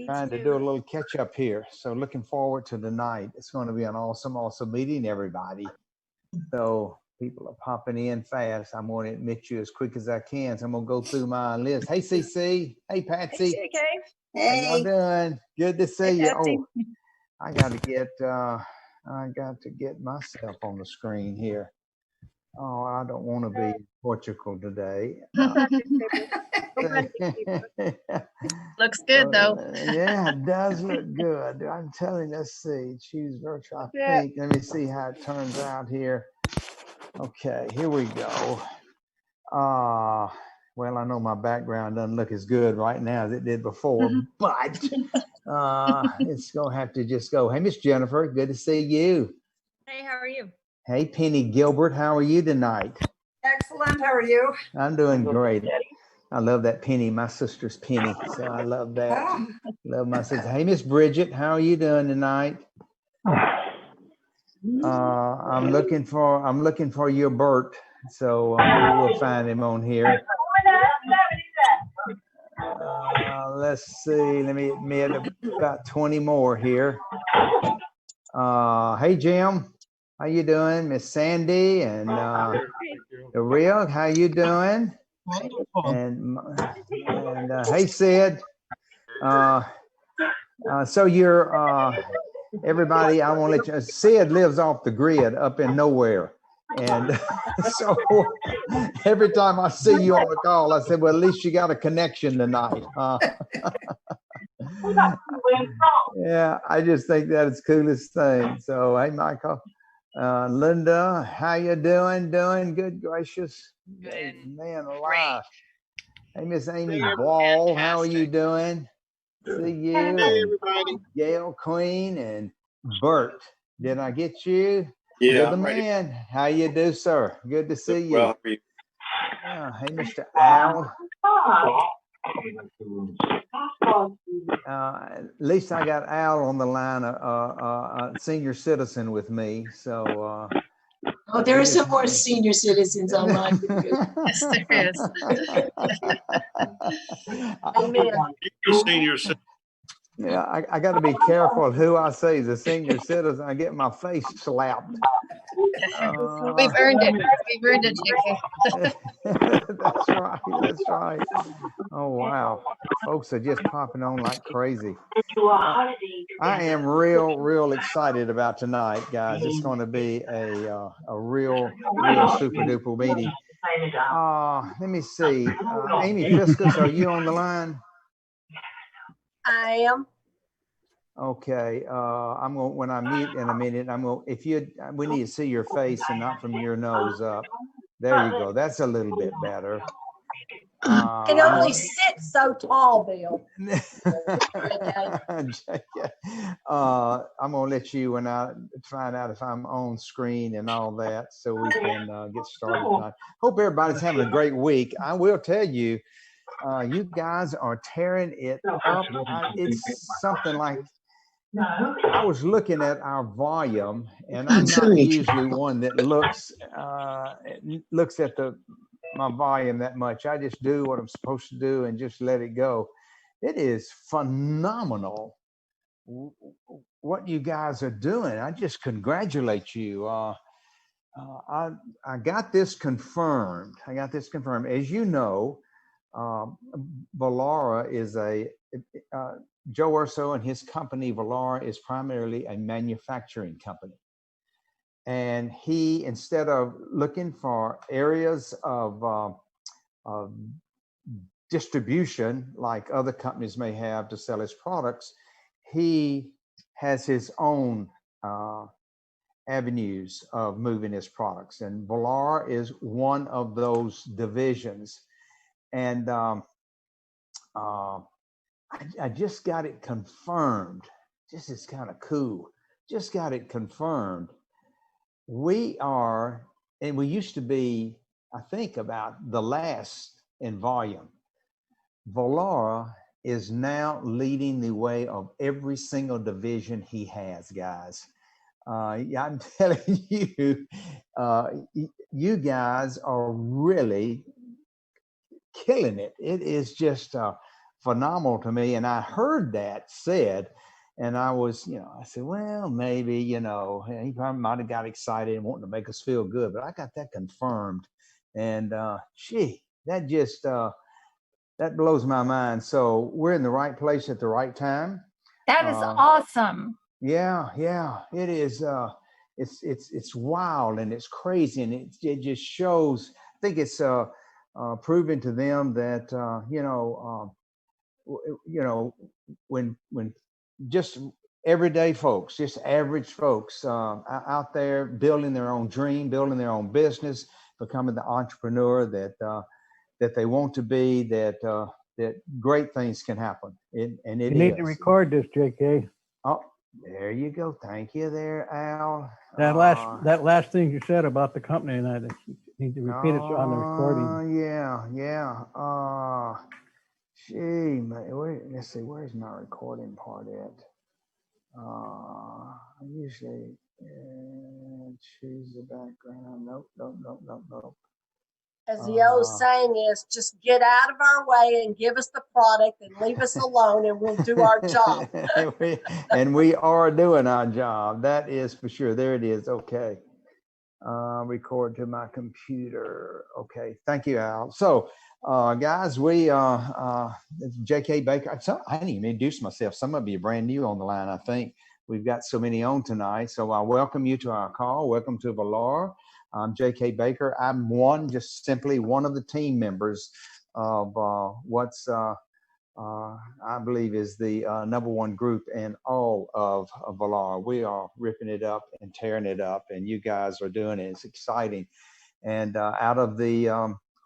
Trying to do a little catch up here. So looking forward to tonight. It's going to be an awesome meeting, everybody. So people are popping in fast. I'm going to admit you as quick as I can. So I'm going to go through my list. Hey, CC. Hey, Patsy. Hey, CK. Hey. How y'all doing? Good to see you. Patsy. Oh, I got to get myself on the screen here. Oh, I don't want to be in Portugal today. Looks good though. Yeah, it does look good. I'm telling you, let's see. Choose virtual. I think. Let me see how it turns out here. Okay, here we go. Well, I know my background doesn't look as good right now as it did before, but it's gonna have to just go. Hey, Miss Jennifer, good to see you. Hey, how are you? Hey, Penny Gilbert, how are you tonight? Excellent. How are you? I'm doing great. I love that Penny, my sister's Penny. So I love that. Love my sister. Hey, Miss Bridget, how are you doing tonight? I'm looking for your Bert. So we'll find him on here. Let's see. Let me admit about 20 more here. Hey, Jim. How you doing? Miss Sandy and the real, how you doing? Wonderful. And hey, Sid. So you're everybody. I want to let you. Sid lives off the grid, up in nowhere, and so every time I see you on the call, I said, "Well, at least you got a connection tonight." Yeah, I just think that is the coolest thing. So, hey, Michael. Linda, how you doing? Doing good, gracious. Man alive. Hey, Miss Amy Ball, how are you doing? See you. Hey, And everybody. Gail Queen and Bert. Did I get you? Yeah, You're the I'm ready. man. How you do, sir? Good to see you. Well, how are you? Yeah. Hey, Mr. Al. At least I got Al on the line, a senior citizen with me. So. Oh, there are some more senior citizens online. Yes, there is. Senior citizen. Yeah, I got to be careful who I say is a senior citizen. I get my face slapped. We've earned it. We've earned it, JK. That's right. That's right. Oh, wow. Folks are just popping on like crazy. I am real excited about tonight, guys. It's going to be a real super duper meeting. Let me see. Amy Fiscus, are you on the line? I am. Okay. I'm going, when I mute in a minute, we need to see your face and not from your nose up. There you go. That's a little bit better. I can only sit so tall, Bill. I'm gonna let you find out if I'm on screen and all that, so we can get started tonight. Hope everybody's having a great week. I will tell you, you guys are tearing it up. It's something like, I was looking at our volume, and I'm not usually one that looks at my volume that much. I just do what I'm supposed to do and just let it go. It is phenomenal what you guys are doing. I just congratulate you. I got this confirmed. As you know, Valara is Joe Urso and his company, Valara, is primarily a manufacturing company. And he, instead of looking for areas of distribution like other companies may have to sell his products, he has his own avenues of moving his products. And Valara is one of those divisions. And I just got it confirmed. This is kind of cool. Just got it confirmed. We are, and we used to be, I think, about the last in volume. Valara is now leading the way of every single division he has, guys. Yeah, I'm telling you, you guys are really killing it. It is just phenomenal to me. And I heard that said, and I was, I said, well, maybe, he probably might have got excited and wanting to make us feel good, but I got that confirmed. And gee, that just, that blows my mind. So we're in the right place at the right time. That is awesome. Yeah, it is. It's wild and it's crazy, and it just shows. I think it's proven to them that when just everyday folks, just average folks out there building their own dream, building their own business, becoming the entrepreneur that they want to be, that great things can happen. And it You need to record this, JK. Oh, there you go. Thank you there, Al. That last thing you said about the company, and I need to repeat it on the recording. Yeah. Gee, man, let's see. Where's my recording part at? I usually choose the background. Nope. As the old saying is, just get out of our way and give us the product and leave us alone and we'll do our job. and we are doing our job. That is for sure. There it is. Okay. Record to my computer. Okay. Thank you, Al. So, guys, we it's JK Baker. I didn't even introduce myself. Some of you are brand new on the line, I think. We've got so many on tonight. So I welcome you to our call. Welcome to Valora. I'm J.K. Baker. I'm just simply one of the team members of what's I believe is the #1 group in all of Valora. We are ripping it up and tearing it up, and you guys are doing it. It's exciting. And out of the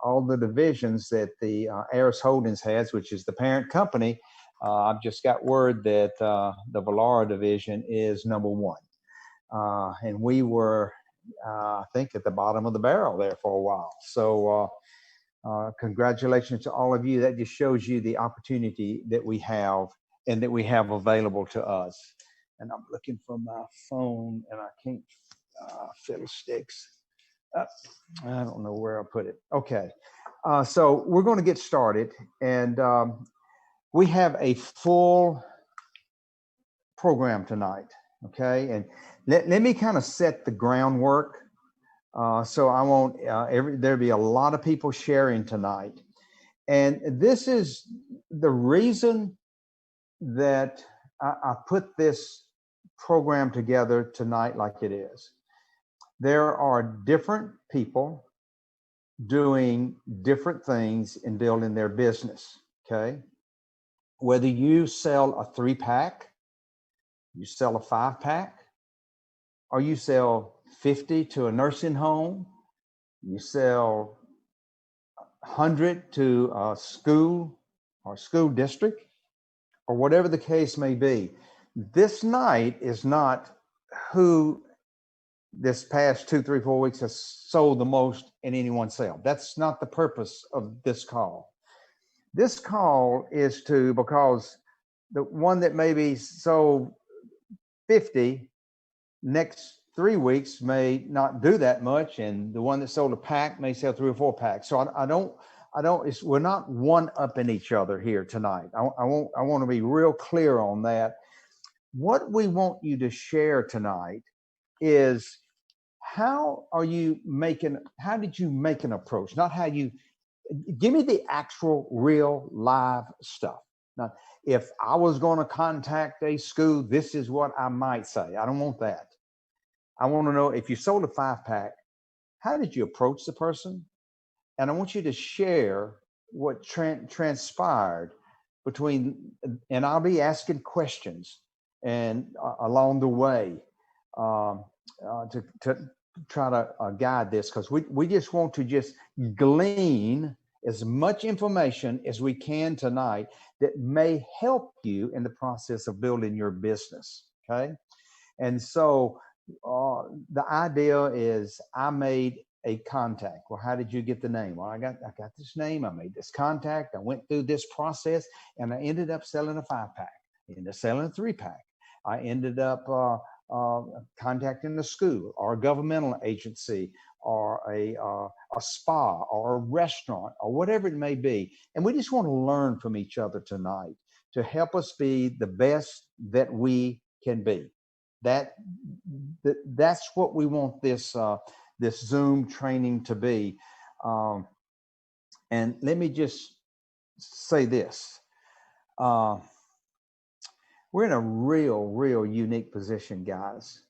all the divisions that the Aris Holdings has, which is the parent company, I've just got word that the Valora division is #1. And we were I think at the bottom of the barrel there for a while. So congratulations to all of you. That just shows you the opportunity that we have and that we have available to us. And I'm looking for my phone and I can't fiddlesticks. I don't know where I put it. Okay. So we're going to get started, and we have a full program tonight. Okay. And let me kind of set the groundwork. So I won't, there'll be a lot of people sharing tonight. And this is the reason that I put this program together tonight like it is. There are different people doing different things in building their business, okay? Whether you sell a 3-pack, you sell a 5-pack, or you sell 50 to a nursing home, you sell 100 to a school or school district, or whatever the case may be. This night is not who this past 2, 3, 4 weeks has sold the most in any one sale. That's not the purpose of this call. This call is because the one that maybe sold 50 next 3 weeks may not do that much, and the one that sold a pack may sell 3 or 4 packs. So we're not one-upping each other here tonight. I want to be real clear on that. What we want you to share tonight is how did you make an approach? Not how you, give me the actual real live stuff. Now, if I was going to contact a school, this is what I might say. I don't want that. I want to know, if you sold a 5-pack, how did you approach the person? And I want you to share what transpired between, and I'll be asking questions and along the way to try to guide this, because we just want to just glean as much information as we can tonight that may help you in the process of building your business, okay? And so the idea is, I made a contact. Well, how did you get the name? Well, I got this name. I made this contact. I went through this process, and I ended up selling a 5-pack. I ended up selling a 3-pack. I ended up contacting the school or a governmental agency or a spa or a restaurant or whatever it may be. And we just want to learn from each other tonight to help us be the best that we can be. That's what we want this Zoom training to be. And let me just say this. We're in a real unique position, guys.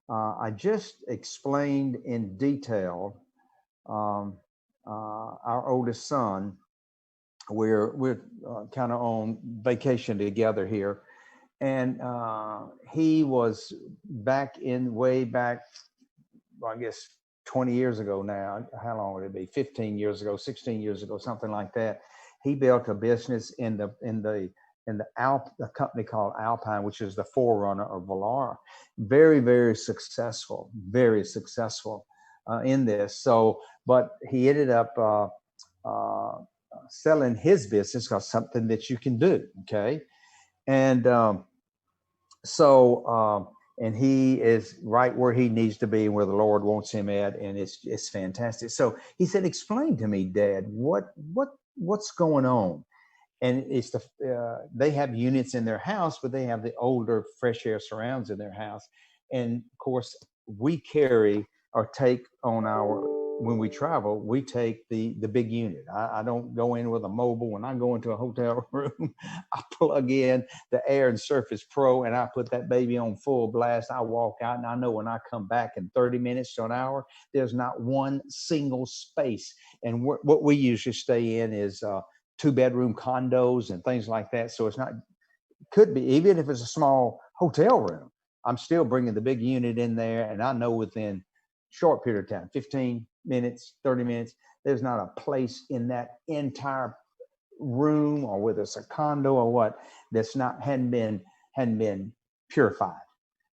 I just explained in detail our oldest son. We're kind of on vacation together here, and he was way back, well, I guess 20 years ago now. How long would it be? 15 years ago, 16 years ago, something like that. He built a business in a company called Alpine, which is the forerunner of Velar. Very successful in this. So, but he ended up selling his business because something that you can do. Okay, and and he is right where he needs to be and where the Lord wants him at, and it's fantastic. So he said, "Explain to me, Dad, what's going on?" And it's they have units in their house, but they have the older fresh air surrounds in their house. And of course, we carry or take on when we travel, we take the big unit. I don't go in with a mobile. When I go into a hotel room, I plug in the Air and Surface Pro and I put that baby on full blast. I walk out and I know when I come back in 30 minutes to an hour, there's not one single space. And what we usually stay in is 2-bedroom condos and things like that. So could be, even if it's a small hotel room, I'm still bringing the big unit in there. And I know within short period of time, 15 minutes, 30 minutes, there's not a place in that entire room, or whether it's a condo or what, that's hadn't been purified.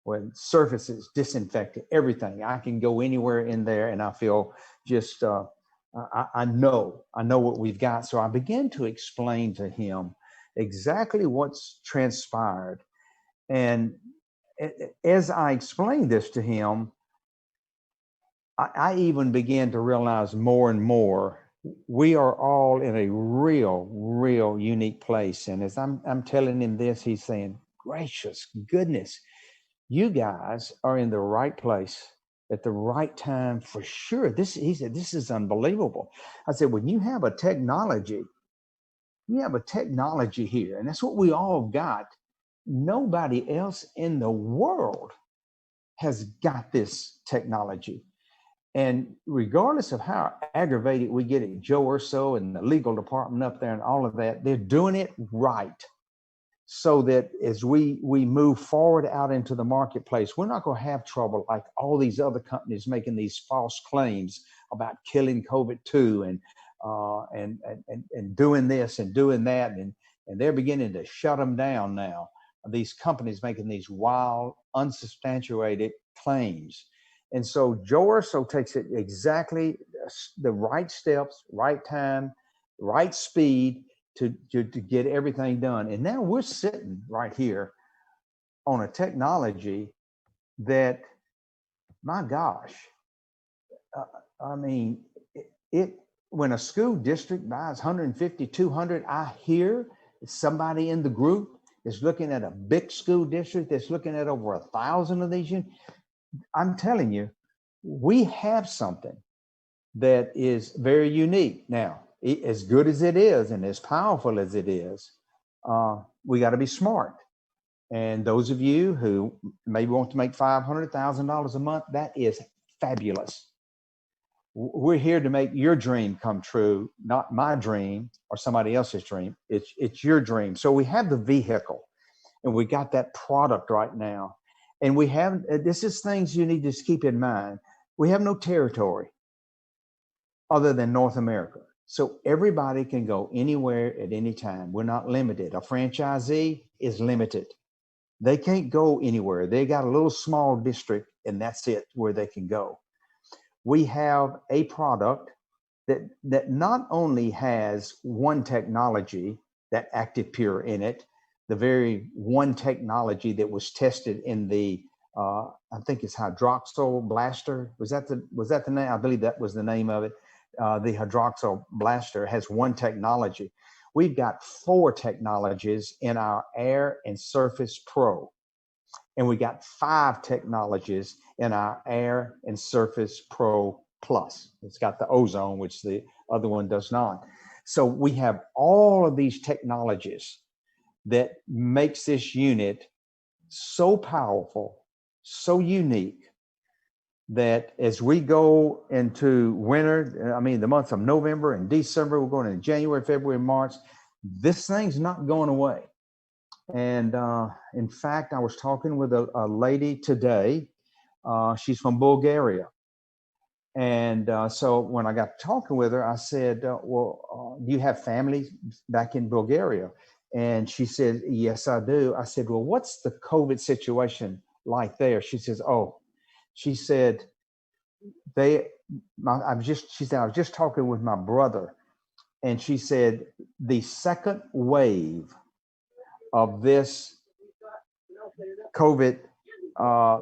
When surfaces, disinfected, everything. I can go anywhere in there and I feel just, I know what we've got. So I began to explain to him exactly what's transpired. And as I explained this to him, I even began to realize more and more we are all in a real unique place. And as I'm telling him this, he's saying, gracious goodness, you guys are in the right place at the right time for sure. He said, this is unbelievable. I said, when you have a technology here, and that's what we all got. Nobody else in the world has got this technology. And regardless of how aggravated we get at Joe Urso and the legal department up there and all of that, they're doing it right. So that as we move forward out into the marketplace, we're not going to have trouble like all these other companies making these false claims about killing COVID-2 and doing this and doing that. And they're beginning to shut them down now. These companies making these wild, unsubstantiated claims. And so Joe Urso takes it exactly the right steps, right time, right speed to get everything done. And now we're sitting right here on a technology that, my gosh, I mean, when a school district buys 150, 200, I hear somebody in the group is looking at a big school district that's looking at over 1,000 of these units. I'm telling you, we have something that is very unique. Now, as good as it is and as powerful as it is, we got to be smart. And those of you who maybe want to make $500,000 a month, that is fabulous. We're here to make your dream come true, not my dream or somebody else's dream. It's your dream. So we have the vehicle and we got that product right now. And this is things you need to keep in mind. We have no territory other than North America. So everybody can go anywhere at any time. We're not limited. A franchisee is limited. They can't go anywhere. They got a little small district and that's it where they can go. We have a product that not only has one technology, that ActivePure in it, the very one technology that was tested in the I think it's hydroxyl blaster. Was that the name? I believe that was the name of it. The hydroxyl blaster has one technology. We've got 4 technologies in our Air and Surface Pro, and we got 5 technologies in our Air and Surface Pro Plus. It's got the ozone, which the other one does not. So we have all of these technologies that makes this unit so powerful, so unique, that as we go into winter, I mean, the months of November and December, we're going into January, February, March, this thing's not going away. And in fact, I was talking with a lady today. She's from Bulgaria. And so when I got talking with her, I said, well, do you have family back in Bulgaria? And she said, yes, I do. I said, well, what's the COVID situation like there? She says, oh, she said, I was just talking with my brother, and she said, the second wave of this COVID, I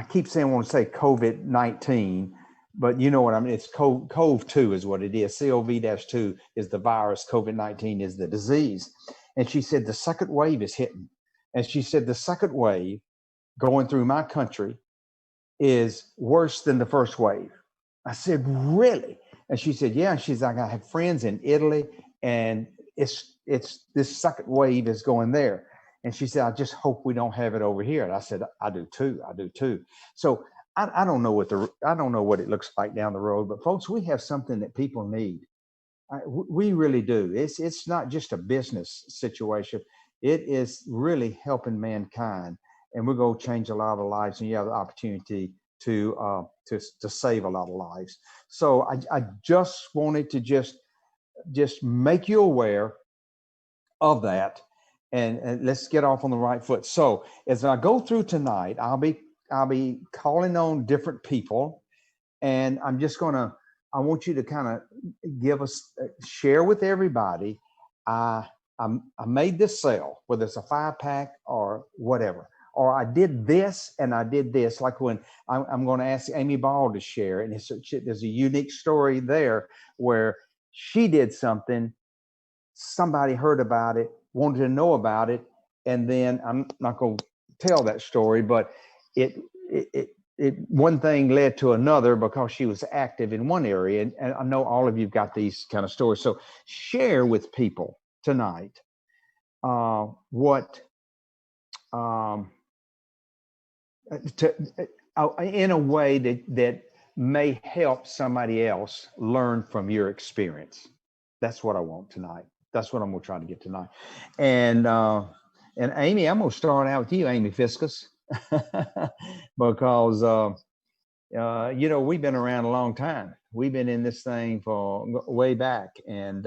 keep saying I want to say COVID-19, but you know what I mean. It's COV-2 is what it is. COV-2 is the virus. COVID-19 is the disease. And she said the second wave is hitting. And she said the second wave going through my country is worse than the first wave. I said, really? And she said, yeah. She's like, I have friends in Italy, and it's this second wave is going there. And she said, I just hope we don't have it over here. And I said, I do too. I do too. So I don't know what it looks like down the road, but folks, we have something that people need. We really do. It's not just a business situation. It is really helping mankind, and we're going to change a lot of lives. And you have the opportunity to save a lot of lives. So I just wanted to just make you aware of that, and let's get off on the right foot. So as I go through tonight, I'll be calling on different people, and I want you to kind of share with everybody. I made this sale, whether it's a 5-pack or whatever, or I did this and I did this. Like when I'm going to ask Amy Ball to share, and there's a unique story there where she did something, somebody heard about it, wanted to know about it, and then I'm not going to tell that story, but it one thing led to another because she was active in one area. And I know all of you've got these kind of stories. So share with people tonight what in a way that may help somebody else learn from your experience. That's what I want tonight. That's what I'm going to try to get tonight. And Amy, I'm going to start out with you, Amy Fiscus, because we've been around a long time. We've been in this thing for way back, and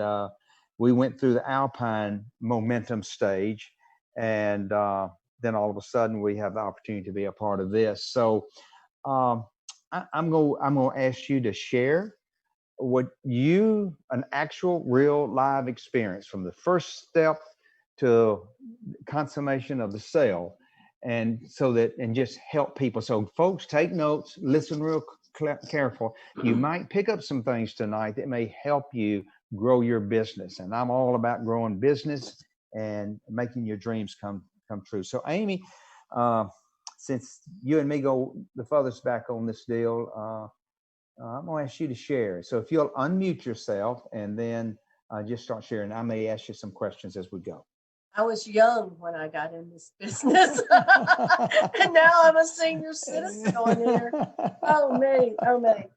we went through the Alpine momentum stage, and then all of a sudden we have the opportunity to be a part of this. So I'm going to ask you to share what an actual real live experience from the first step to consummation of the sale, and just help people. So folks, take notes, listen real careful. You might pick up some things tonight that may help you grow your business, and I'm all about growing business and making your dreams come true. So Amy, since you and me go the furthest back on this deal, I'm going to ask you to share. So if you'll unmute yourself and then just start sharing, I may ask you some questions as we go. I was young when I got in this business, and now I'm a senior citizen on here. Oh me.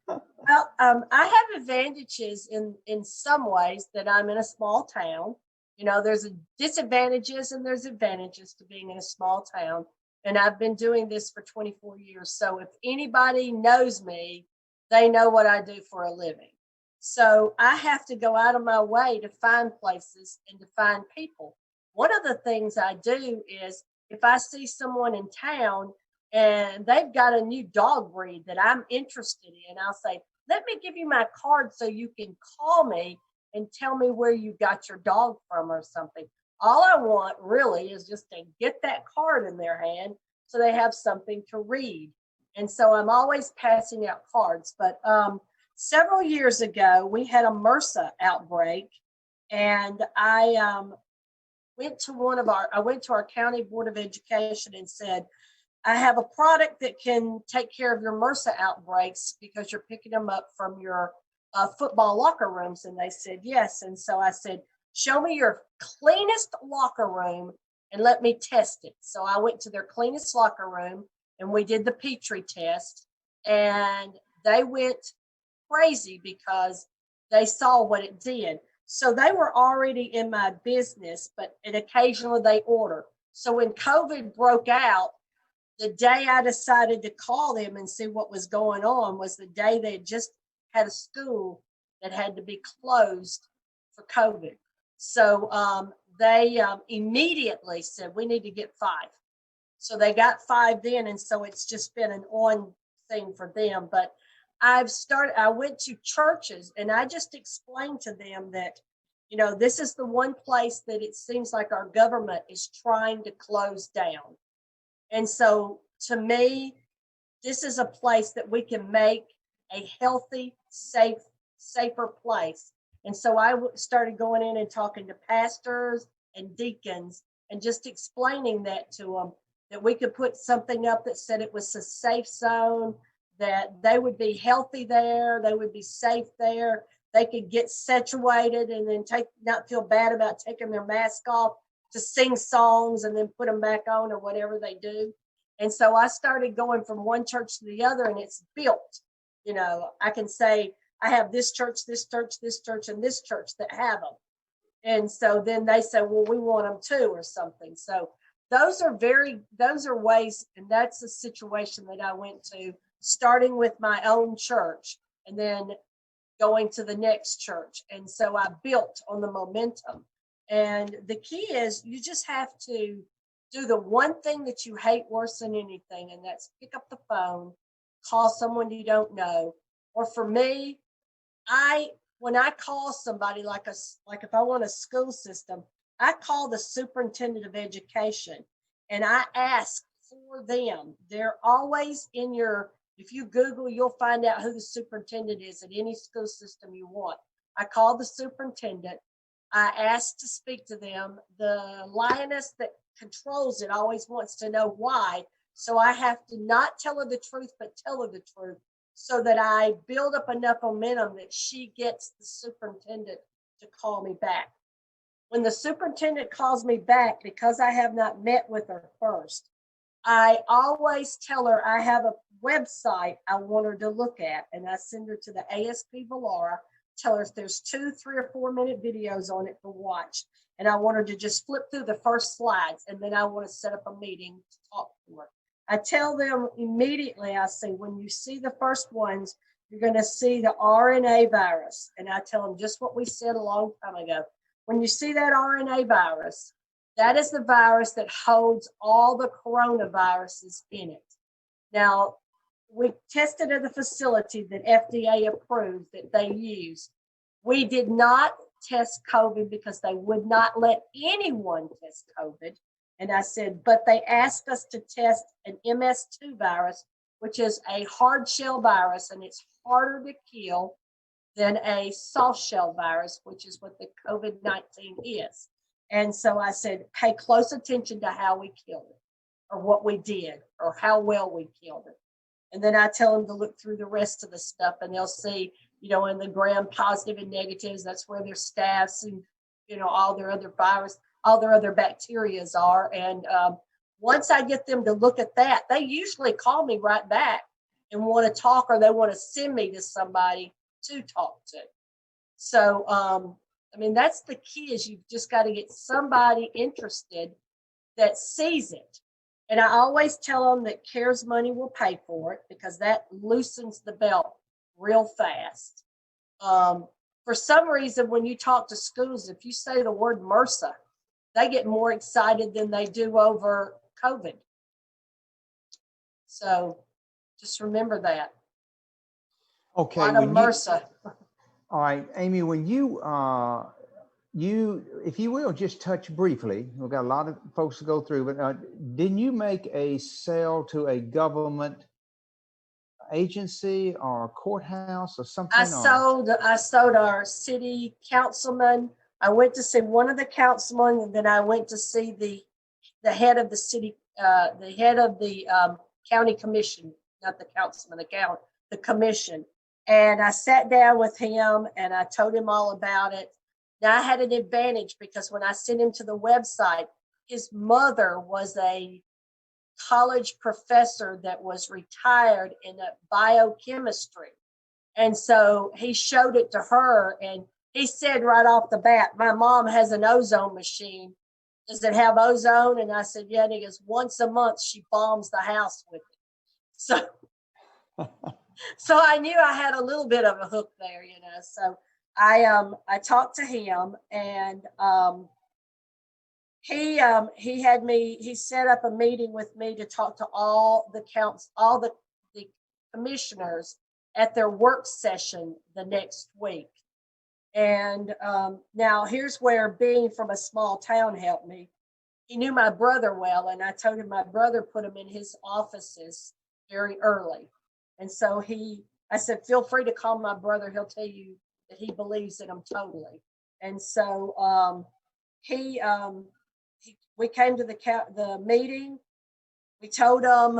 Well, I have advantages in some ways that I'm in a small town. You know, there's disadvantages and there's advantages to being in a small town. And I've been doing this for 24 years. So if anybody knows me, they know what I do for a living. So I have to go out of my way to find places and to find people. One of the things I do is if I see someone in town and they've got a new dog breed that I'm interested in, I'll say, let me give you my card so you can call me and tell me where you got your dog from or something. All I want really is just to get that card in their hand so they have something to read. And so I'm always passing out cards. But several years ago, we had a MRSA outbreak, and I went to our county board of education and said, I have a product that can take care of your MRSA outbreaks because you're picking them up from your football locker rooms. And they said, yes. And so I said, show me your cleanest locker room and let me test it. So I went to their cleanest locker room and we did the Petri test, and they went crazy because they saw what it did. So they were already in my business, and occasionally they order. So when COVID broke out, the day I decided to call them and see what was going on was the day they had just had a school that had to be closed for COVID. So they immediately said, we need to get 5. So they got 5 then. And so it's just been an on thing for them. But I went to churches and I just explained to them that, this is the one place that it seems like our government is trying to close down. And so to me, this is a place that we can make a healthy, safer place. And so I started going in and talking to pastors and deacons and just explaining that to them, that we could put something up that said it was a safe zone, that they would be healthy there, they would be safe there, they could get situated and then not feel bad about taking their mask off to sing songs and then put them back on or whatever they do. And so I started going from one church to the other, and it's built. I can say I have this church, this church, this church, and this church that have them. And so then they say, well, we want them too or something. So those are ways, and that's a situation that I went to, starting with my own church and then going to the next church. And so I built on the momentum. And the key is you just have to do the one thing that you hate worse than anything, and that's pick up the phone, call someone you don't know. Or for me, when I call somebody, like if I want a school system, I call the superintendent of education and I ask for them. They're always if you Google, you'll find out who the superintendent is at any school system you want. I call the superintendent. I ask to speak to them. The lioness that controls it always wants to know why. So I have to not tell her the truth, but tell her the truth so that I build up enough momentum that she gets the superintendent to call me back. When the superintendent calls me back, because I have not met with her first, I always tell her I have a website I want her to look at, and I send her to the ASP Vallara, tell her if there's 2, 3, or 4 minute videos on it to watch. And I want her to just flip through the first slides, and then I want to set up a meeting to talk to her. I tell them immediately, I say, when you see the first ones, you're going to see the RNA virus. And I tell them just what we said a long time ago. When you see that RNA virus, that is the virus that holds all the coronaviruses in it. Now, we tested at the facility that FDA approved that they use. We did not test COVID because they would not let anyone test COVID. And I said, but they asked us to test an MS2 virus, which is a hard shell virus, and it's harder to kill than a soft shell virus, which is what the COVID-19 is. And so I said, pay close attention to how we killed it, or what we did, or how well we killed it. And then I tell them to look through the rest of the stuff, and they'll see, in the gram positive and negatives, that's where their staph and, all their other virus, all their other bacterias are. And once I get them to look at that, they usually call me right back and want to talk, or they want to send me to somebody to talk to. So, that's the key, is you've just got to get somebody interested that sees it. And I always tell them that CARES money will pay for it, because that loosens the belt real fast. For some reason, when you talk to schools, if you say the word MRSA, they get more excited than they do over COVID. So just remember that. Okay. A lot of MRSA. All right, Amy, when you if you will, just touch briefly. We've got a lot of folks to go through, but didn't you make a sale to a government agency or a courthouse or something? I sold our city councilman. I went to see one of the councilmen, and then I went to see the head of the city, the head of the county commission, not the councilman, the commission. And I sat down with him and I told him all about it. Now I had an advantage because when I sent him to the website, his mother was a college professor that was retired in biochemistry. And so he showed it to her and he said right off the bat, my mom has an ozone machine. Does it have ozone? And I said, yeah. And he goes, once a month, she bombs the house with it. So, so I knew I had a little bit of a hook there, you know. So I talked to him and he set up a meeting with me to talk to all the commissioners at their work session the next week. And now here's where being from a small town helped me. He knew my brother well, and I told him my brother put him in his offices very early. And so I said, feel free to call my brother. He'll tell you that he believes in him totally. And so we came to the meeting. I told them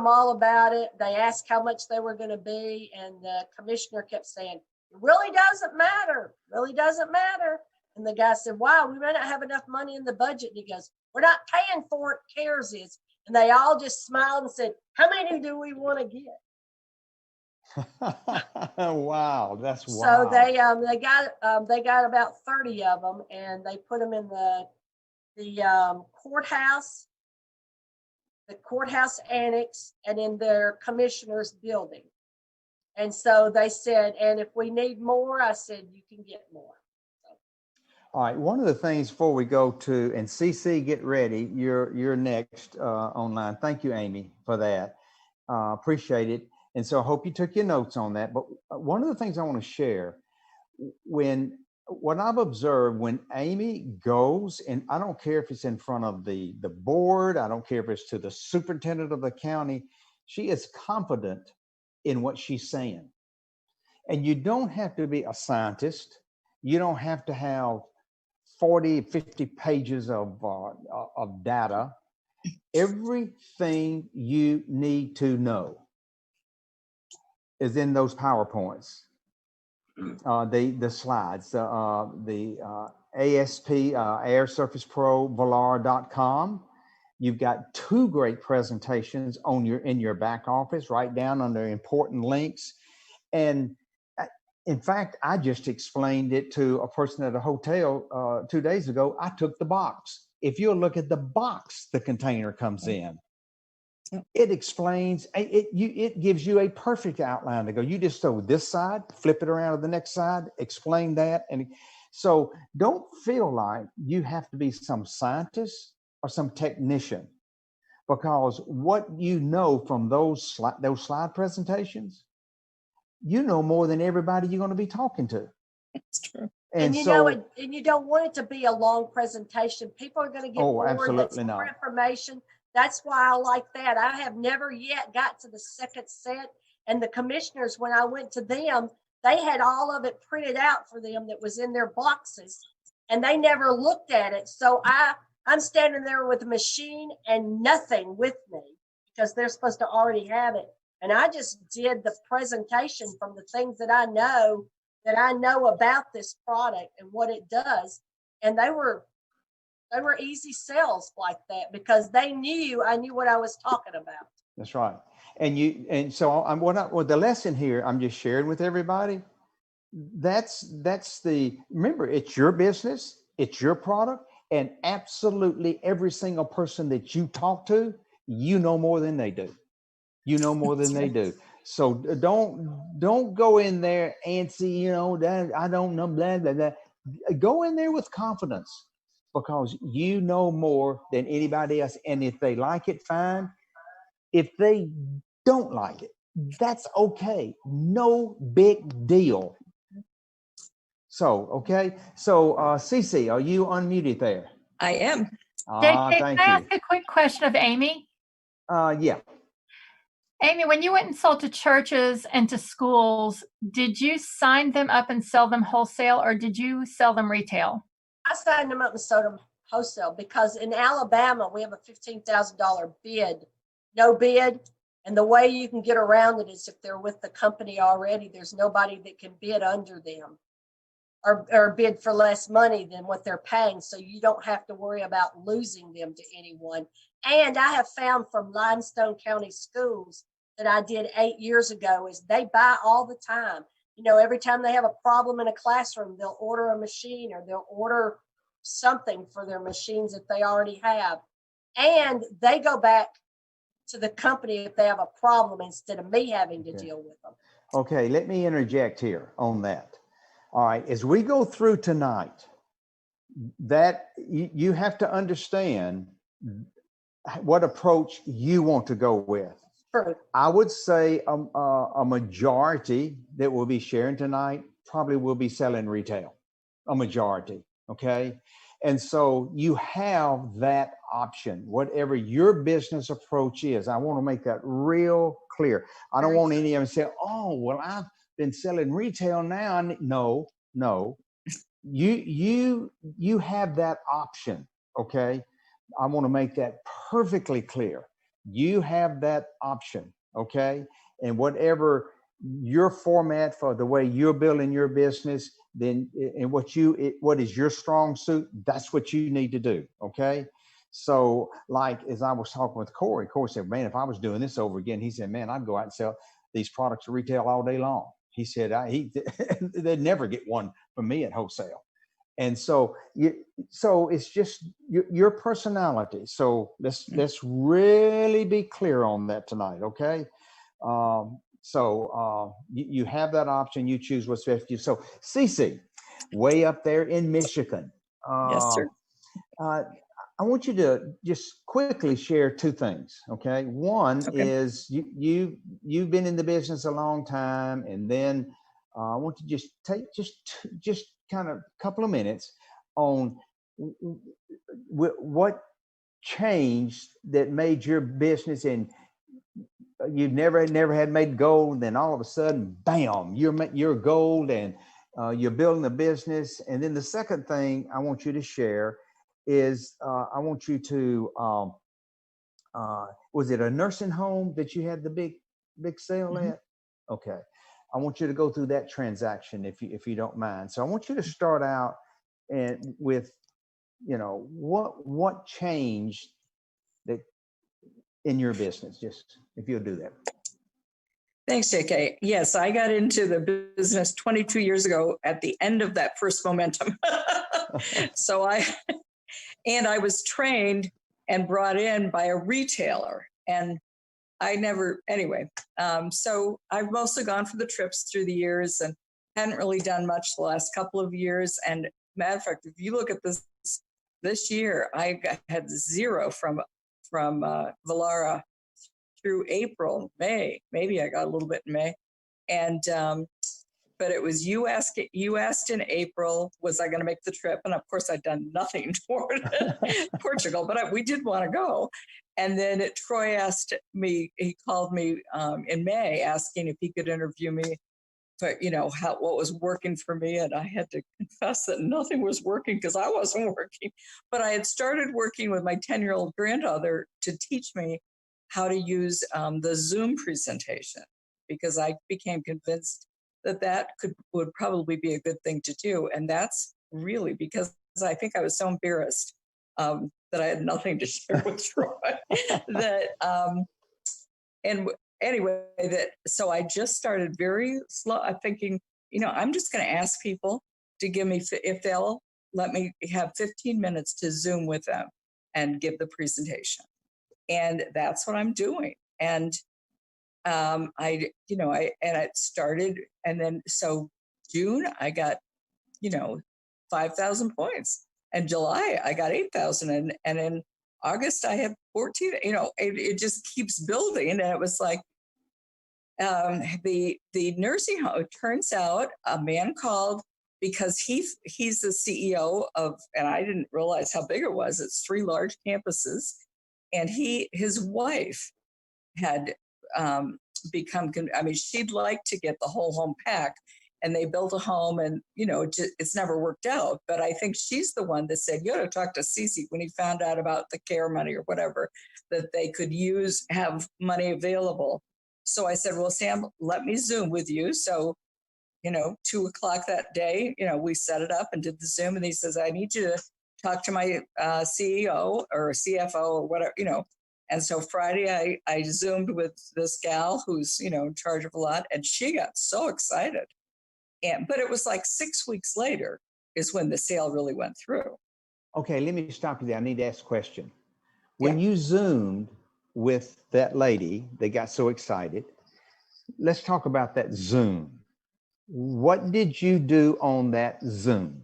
all about it. They asked how much they were going to be, and the commissioner kept saying, it really doesn't matter. Really doesn't matter. And the guy said, wow, we may not have enough money in the budget. And he goes, we're not paying for it. CARES is. And they all just smiled and said, how many do we want to get? Wow, that's so wild. They got about 30 of them, and they put them in the courthouse annex, and in their commissioner's building. And so they said, and if we need more, I said, you can get more. All right. One of the things before we go to, and CC, get ready. You're next online. Thank you, Amy, for that. Appreciate it. And so I hope you took your notes on that. But one of the things I want to share, what I've observed when Amy goes, and I don't care if it's in front of the board, I don't care if it's to the superintendent of the county, she is confident in what she's saying. And you don't have to be a scientist. You don't have to have 40, 50 pages of data. Everything you need to know is in those PowerPoints, the slides, the ASP, Air Surface Pro, Velar.com. You've got 2 great presentations in your back office, right down under important links. And in fact, I just explained it to a person at a hotel 2 days ago. I took the box. If you look at the box, the container comes in. It explains, it gives you a perfect outline to go. You just go this side, flip it around to the next side, explain that. And so don't feel like you have to be some scientist or some technician, because what you know from those slide presentations, you know more than everybody you're going to be talking to. That's true. And you know, and you don't want it to be a long presentation. People are going to get bored. Absolutely That's not. more information. That's why I like that. I have never yet got to the second set. And the commissioners, when I went to them, they had all of it printed out for them that was in their boxes, and they never looked at it. So I'm standing there with a machine and nothing with me, because they're supposed to already have it. And I just did the presentation from the things that I know about this product and what it does. And they were easy sales like that, because I knew what I was talking about. That's right. And so the lesson here I'm just sharing with everybody, remember, it's your business, it's your product, and absolutely every single person that you talk to, you know more than they do. You know more than they do. So don't go in there antsy, that I don't know, blah, blah, blah. Go in there with confidence, because you know more than anybody else. And if they like it, fine. If they don't like it, that's okay. No big deal. So, okay. So, Cece, are you unmuted there? I am. JK, Thank can I you. ask a quick question of Amy? Yeah. Amy, when you went and sold to churches and to schools, did you sign them up and sell them wholesale, or did you sell them retail? I signed them up and sold them wholesale because in Alabama, we have a $15,000 bid, no bid. And the way you can get around it is if they're with the company already, there's nobody that can bid under them or bid for less money than what they're paying. So you don't have to worry about losing them to anyone. And I have found from Limestone County Schools that I did 8 years ago is they buy all the time. You know, every time they have a problem in a classroom, they'll order a machine or they'll order something for their machines that they already have. And they go back to the company if they have a problem instead of me having to deal with them. Okay, let me interject here on that. All right, as we go through tonight, that you have to understand what approach you want to go with. True. I would say a majority that we'll be sharing tonight probably will be selling retail, a majority, okay? And so you have that option, whatever your business approach is. I want to make that real clear. I don't want any of them to say, oh, well, I've been selling retail now. No. You have that option, okay? I want to make that perfectly clear. You have that option, okay? And whatever your format for the way you're building your business, then and what is your strong suit, that's what you need to do, okay? So like as I was talking with Corey said, man, if I was doing this over again, he said, man, I'd go out and sell these products to retail all day long. He said, they'd never get one from me at wholesale. And so it's just your personality. So let's really be clear on that tonight, okay? You have that option. You choose what's best for you. So Cece, way up there in Michigan. Yes, sir. I want you to just quickly share two things, okay? One is you've been in the business a long time, and then I want to just take just kind of a couple of minutes on what changed that made your business, and you've never had made gold, then all of a sudden, bam, you're gold, and you're building a business. And then the second thing I want you to share is I want you to was it a nursing home that you had the big sale at? Okay, I want you to go through that transaction if you don't mind. So I want you to start out and with what changed that in your business, just if you'll do that. Thanks, JK. Yes, I got into the business 22 years ago at the end of that first momentum. So I was trained and brought in by a retailer, and so I've mostly gone for the trips through the years and hadn't really done much the last couple of years. And matter of fact, if you look at this year, I had zero from Valara through April, May. Maybe I got a little bit in May. And but it was you asked in April, was I going to make the trip? And of course, I'd done nothing toward Portugal, but we did want to go. And then Troy he called me in May asking if he could interview me for, what was working for me. And I had to confess that nothing was working because I wasn't working. But I had started working with my 10-year-old granddaughter to teach me how to use the Zoom presentation, because I became convinced that would probably be a good thing to do. And that's really because I think I was so embarrassed that I had nothing to share with Troy so I just started very slow. I'm thinking, I'm just going to ask people to give me, if they'll let me have 15 minutes to Zoom with them and give the presentation. And that's what I'm doing. And I started, and then so June I got 5,000 points, and July I got 8,000, and in August I had 14. It just keeps building, and it was like the nursing home. It turns out a man called because he's the CEO of, and I didn't realize how big it was. It's 3 large campuses, and his wife had become. I mean, she'd like to get the whole home pack, and they built a home, and it's never worked out. But I think she's the one that said, you ought to talk to Cece when he found out about the care money or whatever that they could have money available. So I said, well, Sam, let me Zoom with you. So 2:00 that day, we set it up and did the Zoom, and he says, I need you to talk to my CEO or CFO or whatever, And so Friday I Zoomed with this gal who's, in charge of a lot, and she got so excited. But it was like 6 weeks later is when the sale really went through. Okay, let me stop you there. I need to ask a question. When you Zoomed with that lady that got so excited, let's talk about that Zoom. What did you do on that Zoom?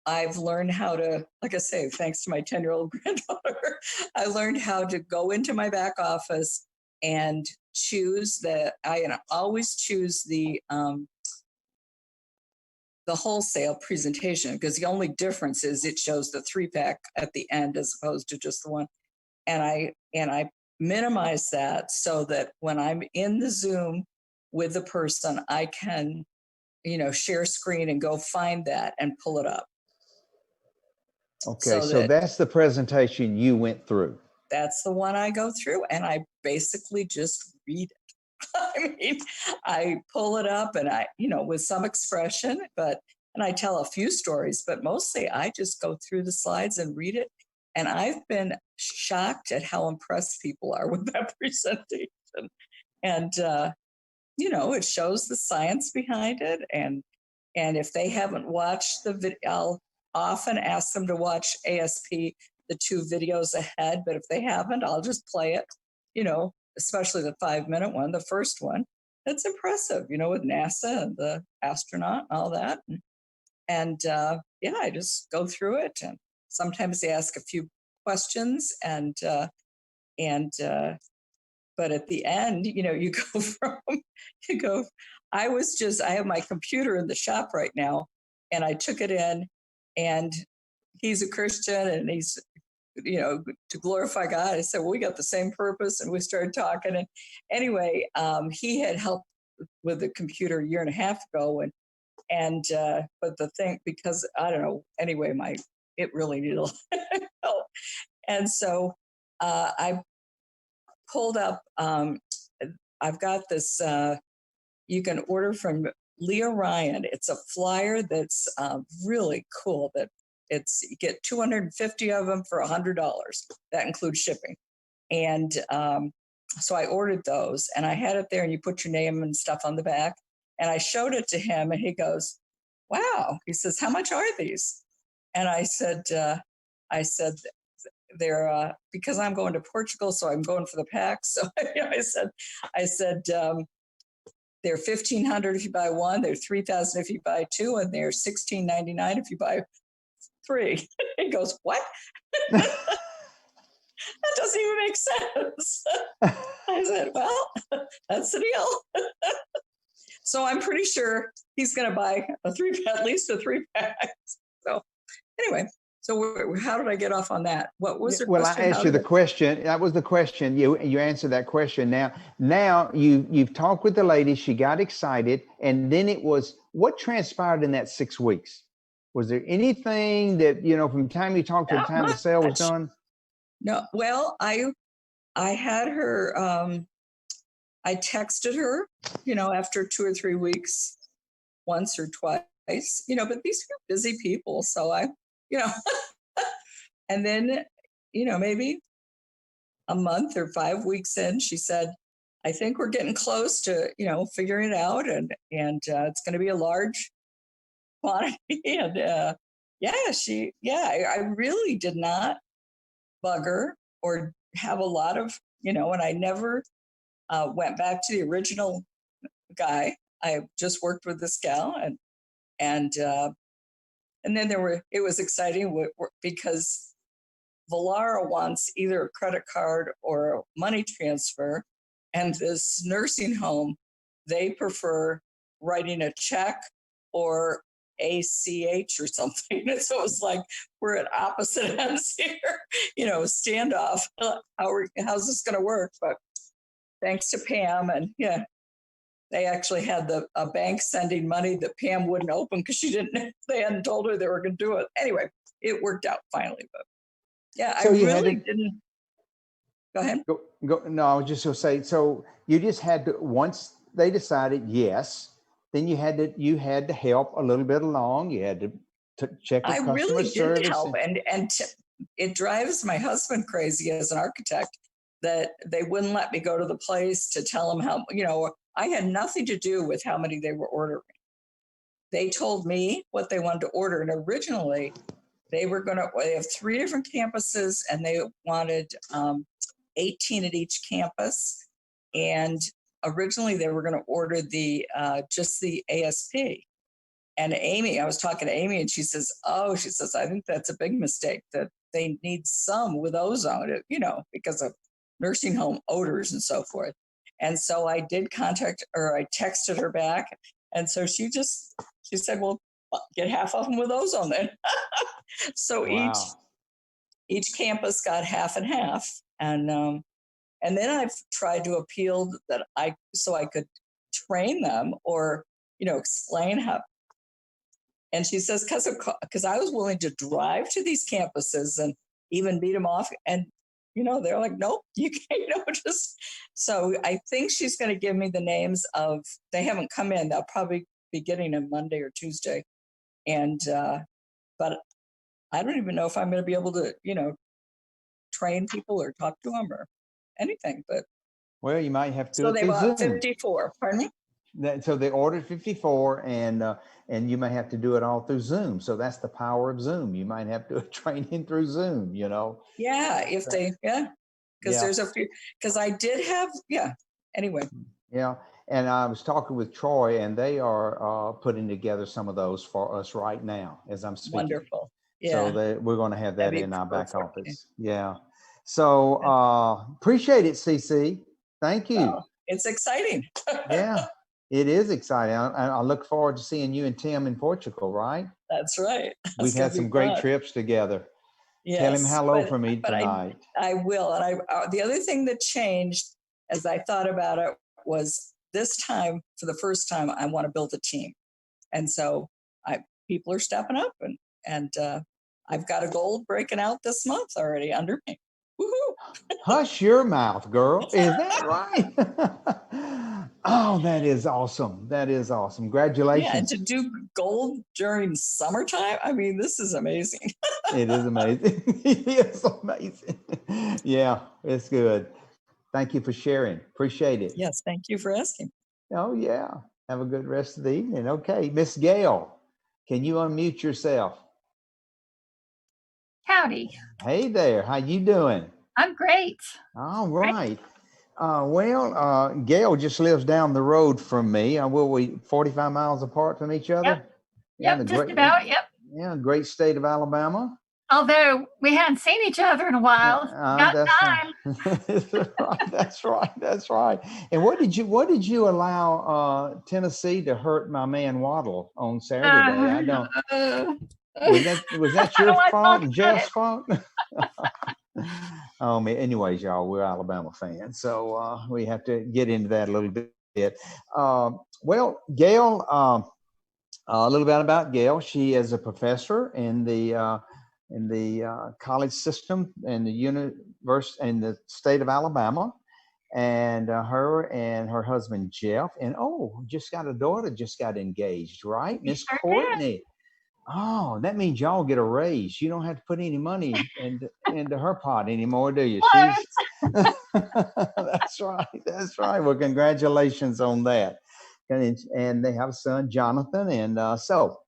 I've learned how to, like I say, thanks to my 10-year-old granddaughter, I learned how to go into my back office and choose I always choose the wholesale presentation, because the only difference is it shows the 3-pack at the end as opposed to just the one. And I minimize that so that when I'm in the Zoom with the person, I can, share screen and go find that and pull it up. Okay, so that's the presentation you went through. That's the one I go through, and I basically just read it. I mean, I pull it up and I, with some expression, and I tell a few stories, but mostly I just go through the slides and read it. And I've been shocked at how impressed people are with that presentation. And, it shows the science behind it. And if they haven't watched the video, I'll often ask them to watch ASP, the 2 videos ahead. But if they haven't, I'll just play it, especially the 5-minute one, the first one. It's impressive, with NASA and the astronaut and all that. And I just go through it. And sometimes they ask a few questions, but at the end, you go I have my computer in the shop right now, and I took it in, and he's a Christian, and he's, to glorify God. I said, well, we got the same purpose, and we started talking. And anyway, he had helped with the computer a 1.5 years ago, but the thing, because I don't know, anyway, it really needed a lot of help. And so I pulled up, I've got this, you can order from Leah Ryan. It's a flyer that's really cool. You get 250 of them for $100. That includes shipping. And so I ordered those, and I had it there, and you put your name and stuff on the back. And I showed it to him, and he goes, wow. He says, how much are these? And I said, they're because I'm going to Portugal, so I'm going for the pack. So I said they're $1,500 if you buy one, they're $3,000 if you buy 2, and they're $16.99 if you buy 3. He goes, what? That doesn't even make sense. I said, well, that's the deal. So I'm pretty sure he's going to buy at least a 3-pack. So anyway. So how did I get off on that? What was the question? Well, I asked you the question. That was the question. You answered that question. Now you've talked with the lady. She got excited, and then what transpired in that 6 weeks? Was there anything that from the time you talked to the time the sale was done? No. Well, I had her. I texted her, after 2 or 3 weeks, once or twice. But these are busy people, so and then, maybe a month or 5 weeks in, she said, I think we're getting close to, figuring it out. And it's going to be a large quantity. And I really did not bug her or have a lot of, and I never went back to the original guy. I just worked with this gal, and then it was exciting because Valara wants either a credit card or a money transfer, and this nursing home, they prefer writing a check or ACH or something. And so it was like, we're at opposite ends here, standoff. How's this going to work? But thanks to Pam, and yeah, they actually had a bank sending money that Pam wouldn't open because they hadn't told her they were going to do it. Anyway, it worked out finally. But yeah, So I you really had didn't. Go ahead. No, I was just going to say, so you just had to, once they decided yes, then you had to help a little bit along. You had to check with I customer really did service. help, and it drives my husband crazy as an architect that they wouldn't let me go to the place to tell them how, I had nothing to do with how many they were ordering. They told me what they wanted to order, and originally they have 3 different campuses, and they wanted 18 at each campus. And originally they were going to order just the ASP. And I was talking to Amy, and she says, I think that's a big mistake, that they need some with ozone, because of nursing home odors and so forth. And so I did I texted her back. And so she said, well, get half of them with ozone then. So Wow. each campus got half and half. And then I've tried to appeal so I could train them or, explain how. And she says, because I was willing to drive to these campuses and even beat them off. And, they're like, nope, you can't, So I think she's going to give me the names they haven't come in. They'll probably be getting them Monday or Tuesday. And, but I don't even know if I'm going to be able to, train people or talk to them or anything. But Well, you might have to do so it they through bought Zoom. 54. Pardon me? So they ordered 54, and you may have to do it all through Zoom. So that's the power of Zoom. You might have to do a training through Zoom, Yeah, because Yeah. there's a few, because I did have, anyway. Yeah. And I was talking with Troy, and they are putting together some of those for us right now as I'm speaking. Wonderful. Yeah. So we're going to have that That'd be in our back perfect. office. Yeah. So appreciate it, CC. Thank you. Oh, it's exciting. Yeah, it is exciting. I look forward to seeing you and Tim in Portugal, right? That's right. We've had some great trips together. Yes, Tell him hello for me tonight. I will. And the other thing that changed as I thought about it was this time, for the first time, I want to build a team. And so people are stepping up, and I've got a gold breaking out this month already under me. Woohoo! Hush your mouth, girl. Is that right? Oh, that is awesome. That is awesome. Congratulations. Yeah, and to do gold during summertime, I mean, this is amazing. It is amazing. It is amazing. Yeah, it's good. Thank you for sharing. Appreciate it. Yes, thank you for asking. Oh, yeah. Have a good rest of the evening. Okay, Miss Gail, can you unmute yourself? Howdy. Hey there. How you doing? I'm great. All right. Gail just lives down the road from me. Will we 45 miles apart from each other? Yep, just about. Yep. Yeah, great state of Alabama. Although we hadn't seen each other in a while. Got time. That's right. That's right. And what did you allow Tennessee to hurt my man Waddle on Saturday? I don't. Was that your fault and Jeff's fault? Anyways, y'all, we're Alabama fans, so we have to get into that a little bit. Well, Gail, a little bit about Gail. She is a professor in the college system in the university in the state of Alabama, and her and her husband Jeff, and just got a daughter, just got engaged, right, Miss Courtney? Oh, that means y'all get a raise. You don't have to put any money into her pot anymore, do you? That's right. That's right. Well, congratulations on that. And they have a son, Jonathan. And so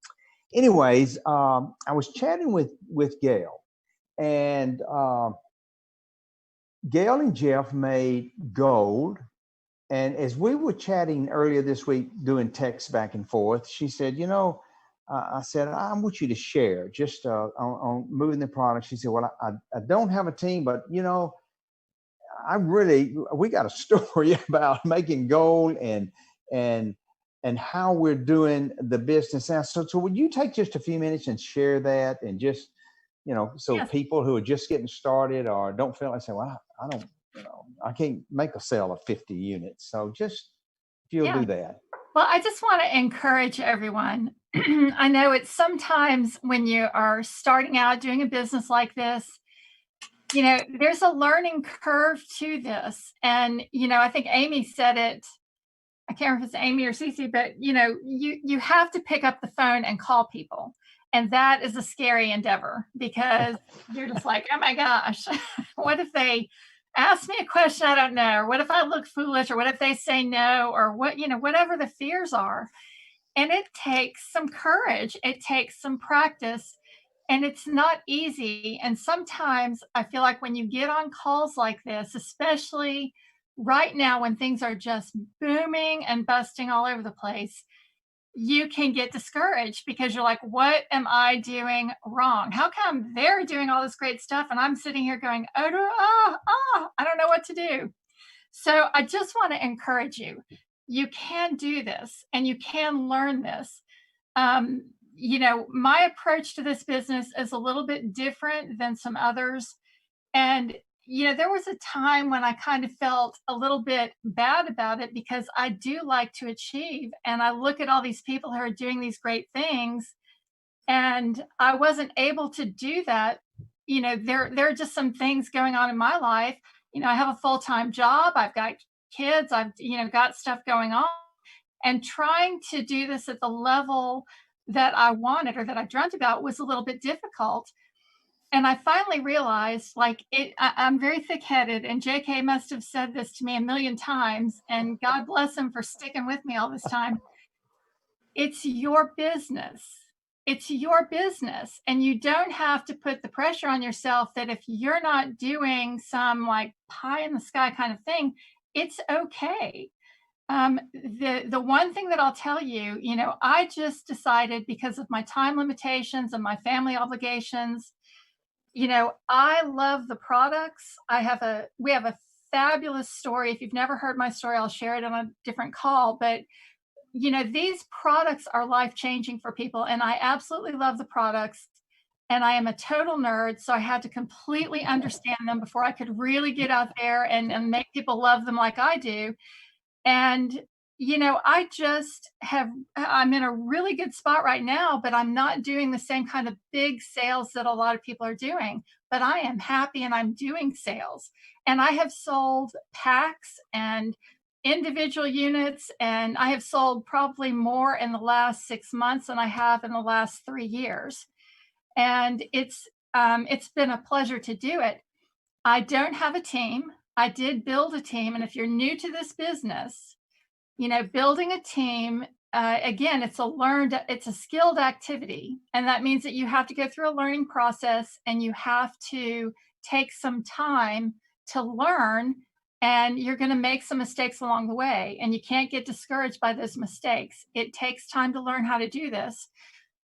anyways, I was chatting with Gail, and Gail and Jeff made gold. And as we were chatting earlier this week, doing texts back and forth, she said, I said, I want you to share just on moving the product. She said, well, I don't have a team, but, we got a story about making gold and and how we're doing the business now. So would you take just a few minutes and share that, and just, so Yes. people who are just getting started or don't feel like say, well, I don't, I can't make a sale of 50 units. So just, if you'll do that. Well, I just want to encourage everyone. I know it's sometimes when you are starting out doing a business like this, there's a learning curve to this. And, I think Amy said it. I can't remember if it's Amy or Cece, but you have to pick up the phone and call people. And that is a scary endeavor, because you're just like, oh my gosh, what if they ask me a question I don't know? Or what if I look foolish? Or what if they say no? Or whatever the fears are. And it takes some courage. It takes some practice. And it's not easy. And sometimes I feel like when you get on calls like this, especially right now when things are just booming and busting all over the place, you can get discouraged, because you're like, what am I doing wrong? How come they're doing all this great stuff and I'm sitting here going, I don't know what to do. So I just want to encourage you. You can do this, and you can learn this. My approach to this business is a little bit different than some others. And, there was a time when I kind of felt a little bit bad about it, because I do like to achieve. And I look at all these people who are doing these great things, and I wasn't able to do that. There are just some things going on in my life. I have a full-time job. I've got kids. I've, got stuff going on. And trying to do this at the level that I wanted, or that I dreamt about, was a little bit difficult. And I finally realized, I'm very thick-headed, and JK must have said this to me a million times, and God bless him for sticking with me all this time. It's your business. It's your business. And you don't have to put the pressure on yourself that if you're not doing some like pie in the sky kind of thing, it's okay. The one thing that I'll tell you, I just decided, because of my time limitations and my family obligations, I love the products. We have a fabulous story. If you've never heard my story, I'll share it on a different call. But, these products are life-changing for people, and I absolutely love the products. And I am a total nerd, so I had to completely understand them before I could really get out there and make people love them like I do. And, I'm in a really good spot right now, but I'm not doing the same kind of big sales that a lot of people are doing. But I am happy, and I'm doing sales. And I have sold packs and individual units, and I have sold probably more in the last 6 months than I have in the last 3 years. And it's been a pleasure to do it. I don't have a team. I did build a team. And if you're new to this business, building a team, again, it's a skilled activity. And that means that you have to go through a learning process, and you have to take some time to learn, and you're going to make some mistakes along the way, and you can't get discouraged by those mistakes. It takes time to learn how to do this.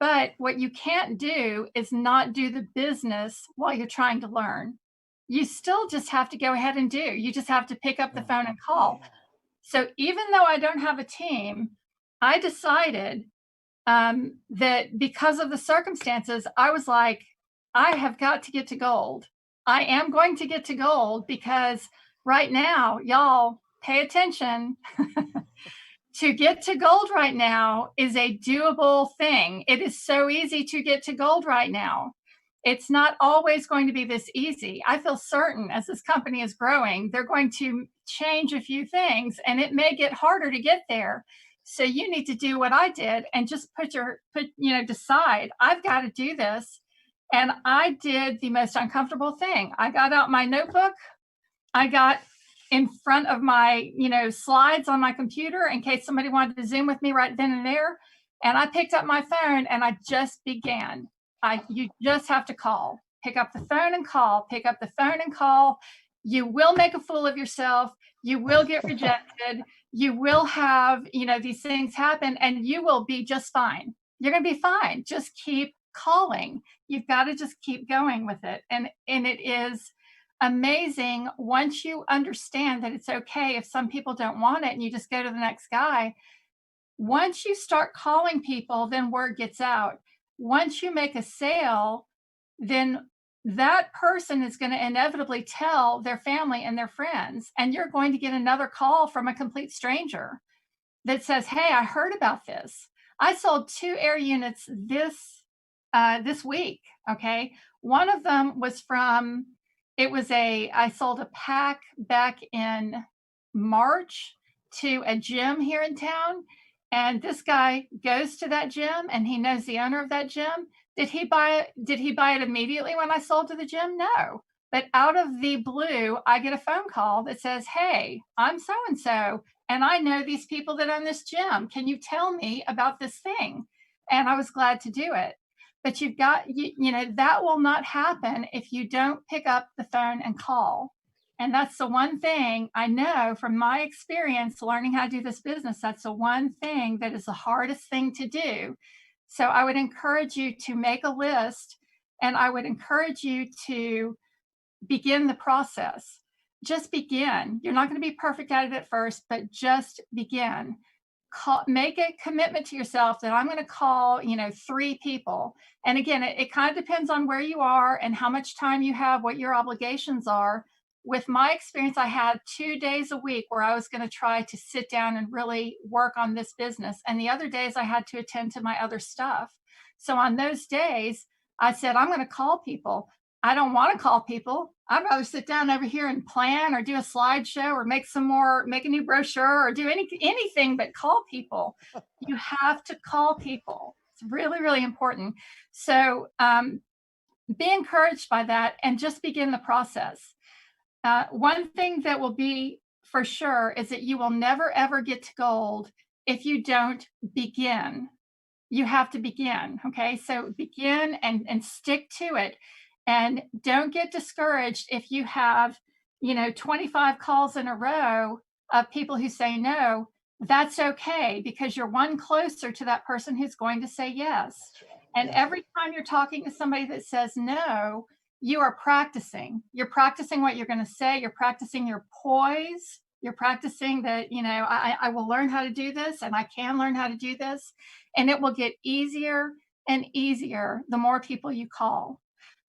But what you can't do is not do the business while you're trying to learn. You still just have to go ahead and do. You just have to pick up the phone and call. So even though I don't have a team, I decided that because of the circumstances, I was like, I have got to get to gold. I am going to get to gold, because right now, y'all, pay attention. To get to gold right now is a doable thing. It is so easy to get to gold right now. It's not always going to be this easy. I feel certain, as this company is growing, they're going to change a few things, and it may get harder to get there. So you need to do what I did, and just decide, I've got to do this. And I did the most uncomfortable thing. I got out my notebook. I got in front of my, slides on my computer in case somebody wanted to Zoom with me right then and there. And I picked up my phone, and I just began. You just have to call. Pick up the phone and call. Pick up the phone and call. You will make a fool of yourself. You will get rejected. You will have, these things happen, and you will be just fine. You're going to be fine. Just keep calling. You've got to just keep going with it. And it is amazing once you understand that it's okay if some people don't want it, and you just go to the next guy. Once you start calling people, then word gets out. Once you make a sale, then that person is going to inevitably tell their family and their friends, and you're going to get another call from a complete stranger that says, hey, I heard about this. I sold 2 air units this week. Okay. One of them was I sold a pack back in March to a gym here in town. And this guy goes to that gym and he knows the owner of that gym. Did he buy it immediately when I sold to the gym? No. But out of the blue, I get a phone call that says, hey, I'm so-and-so, and I know these people that own this gym. Can you tell me about this thing? And I was glad to do it. But you've got, that will not happen if you don't pick up the phone and call. And that's the one thing I know from my experience learning how to do this business. That's the one thing that is the hardest thing to do. So I would encourage you to make a list, and I would encourage you to begin the process. Just begin. You're not going to be perfect at it at first, but just begin. Make a commitment to yourself that I'm going to call, 3 people. And again, it kind of depends on where you are and how much time you have, what your obligations are. With my experience, I had 2 days a week where I was going to try to sit down and really work on this business. And the other days I had to attend to my other stuff. So on those days, I said, I'm going to call people. I don't want to call people. I'd rather sit down over here and plan or do a slideshow or make a new brochure or do anything but call people. You have to call people. It's really, really important. So be encouraged by that and just begin the process. One thing that will be for sure is that you will never, ever get to gold if you don't begin. You have to begin. Okay. So begin and stick to it. And don't get discouraged if you have, 25 calls in a row of people who say no. That's okay, because you're one closer to that person who's going to say yes. And every time you're talking to somebody that says no, you are practicing. You're practicing what you're going to say. You're practicing your poise. You're practicing that, I will learn how to do this, and I can learn how to do this. And it will get easier and easier the more people you call.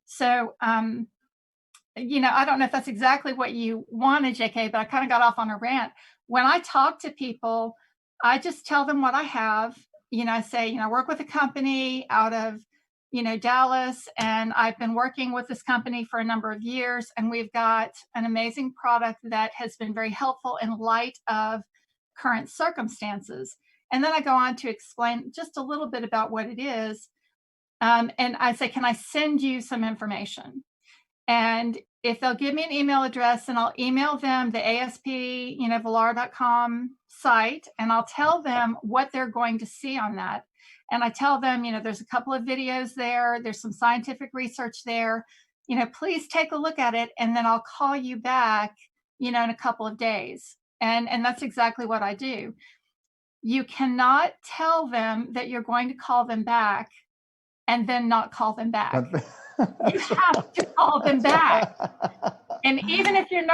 So, I don't know if that's exactly what you wanted, JK, but I kind of got off on a rant. When I talk to people, I just tell them what I have. I say, I work with a company out of, Dallas, and I've been working with this company for a number of years, and we've got an amazing product that has been very helpful in light of current circumstances. And then I go on to explain just a little bit about what it is. And I say, can I send you some information? And if they'll give me an email address, and I'll email them the asp-valar.com site, and I'll tell them what they're going to see on that. And I tell them, there's a couple of videos there. There's some scientific research there. Please take a look at it, and then I'll call you back, in a couple of days. And that's exactly what I do. You cannot tell them that you're going to call them back and then not call them back. You have to call them back. And even if you're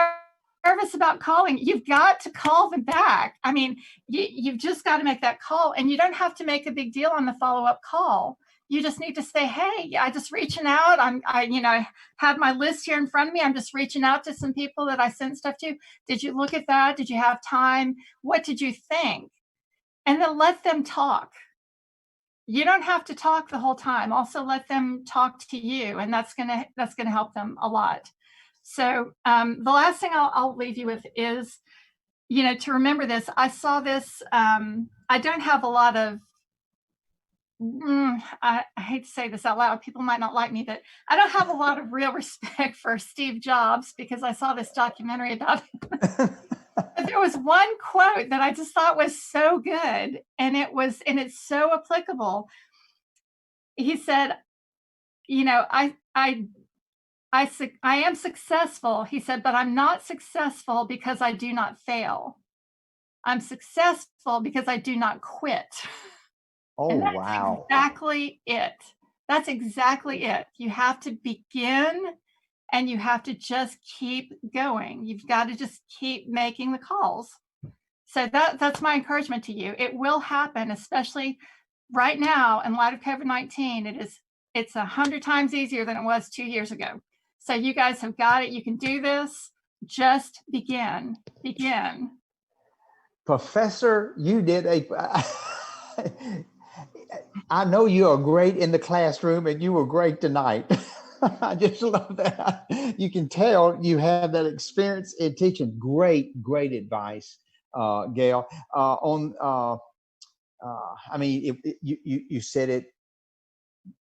nervous about calling, you've got to call them back. I mean, you've just got to make that call, and you don't have to make a big deal on the follow-up call. You just need to say, hey, I just reaching out. I have my list here in front of me. I'm just reaching out to some people that I sent stuff to. Did you look at that? Did you have time? What did you think? And then let them talk. You don't have to talk the whole time. Also let them talk to you, and that's gonna help them a lot. So the last thing I'll leave you with is, to remember this. I saw this. I don't have a lot of. I hate to say this out loud. People might not like me, but I don't have a lot of real respect for Steve Jobs, because I saw this documentary about him. But there was one quote that I just thought was so good, and it's so applicable. He said, I am successful, he said, but I'm not successful because I do not fail. I'm successful because I do not quit. Oh, and that's wow. exactly it. That's exactly it. You have to begin, and you have to just keep going. You've got to just keep making the calls. So that's my encouragement to you. It will happen, especially right now in light of COVID-19. It's 100 times easier than it was 2 years ago. So you guys have got it. You can do this. Just begin. Professor, you did I know you are great in the classroom, and you were great tonight. I just love that. You can tell you have that experience in teaching. Great advice, Gail. I mean, you said it.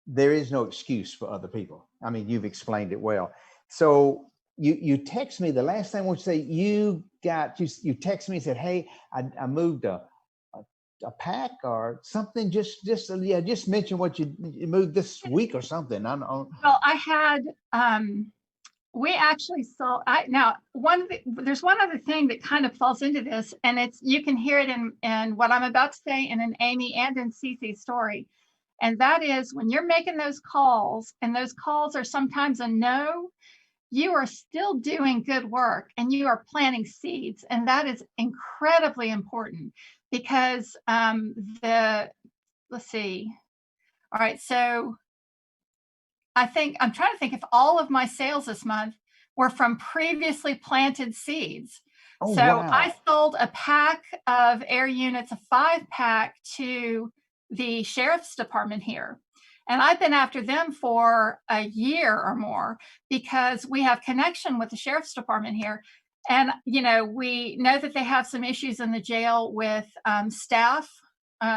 There is no excuse for other people. I mean, you've explained it well. So you text me the last time. I want to say you text me and said, "Hey, I moved a pack or something." Just mention what you moved this week or something. I don't know. Well, I had we actually saw there's one other thing that kind of falls into this, and you can hear it in what I'm about to say and in Amy and in Cece's story. And that is, when you're making those calls, and those calls are sometimes a no, you are still doing good work and you are planting seeds. And that is incredibly important because let's see. All right. So I'm trying to think if all of my sales this month were from previously planted seeds. Oh, so wow. I sold a pack of air units, a 5-pack, to the sheriff's department here. And I've been after them for a year or more because we have connection with the sheriff's department here. And, we know that they have some issues in the jail with staff,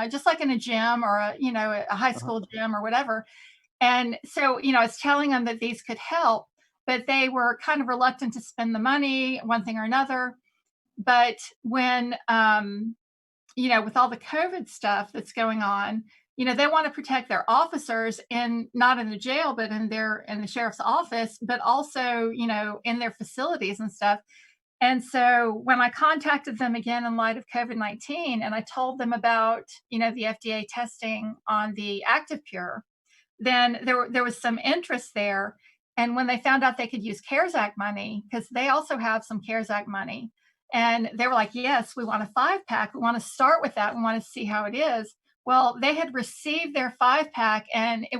just like in a gym or a high school gym or whatever. And so, I was telling them that these could help, but they were kind of reluctant to spend the money, one thing or another. But when, with all the COVID stuff that's going on, they want to protect their officers not in the jail, but in the sheriff's office, but also, in their facilities and stuff. And so when I contacted them again in light of COVID-19, and I told them about, the FDA testing on the ActivePure, then there was some interest there. And when they found out they could use CARES Act money, because they also have some CARES Act money, and they were like, yes, we want a 5-pack. We want to start with that. We want to see how it is. Well, they had received their 5-pack, and they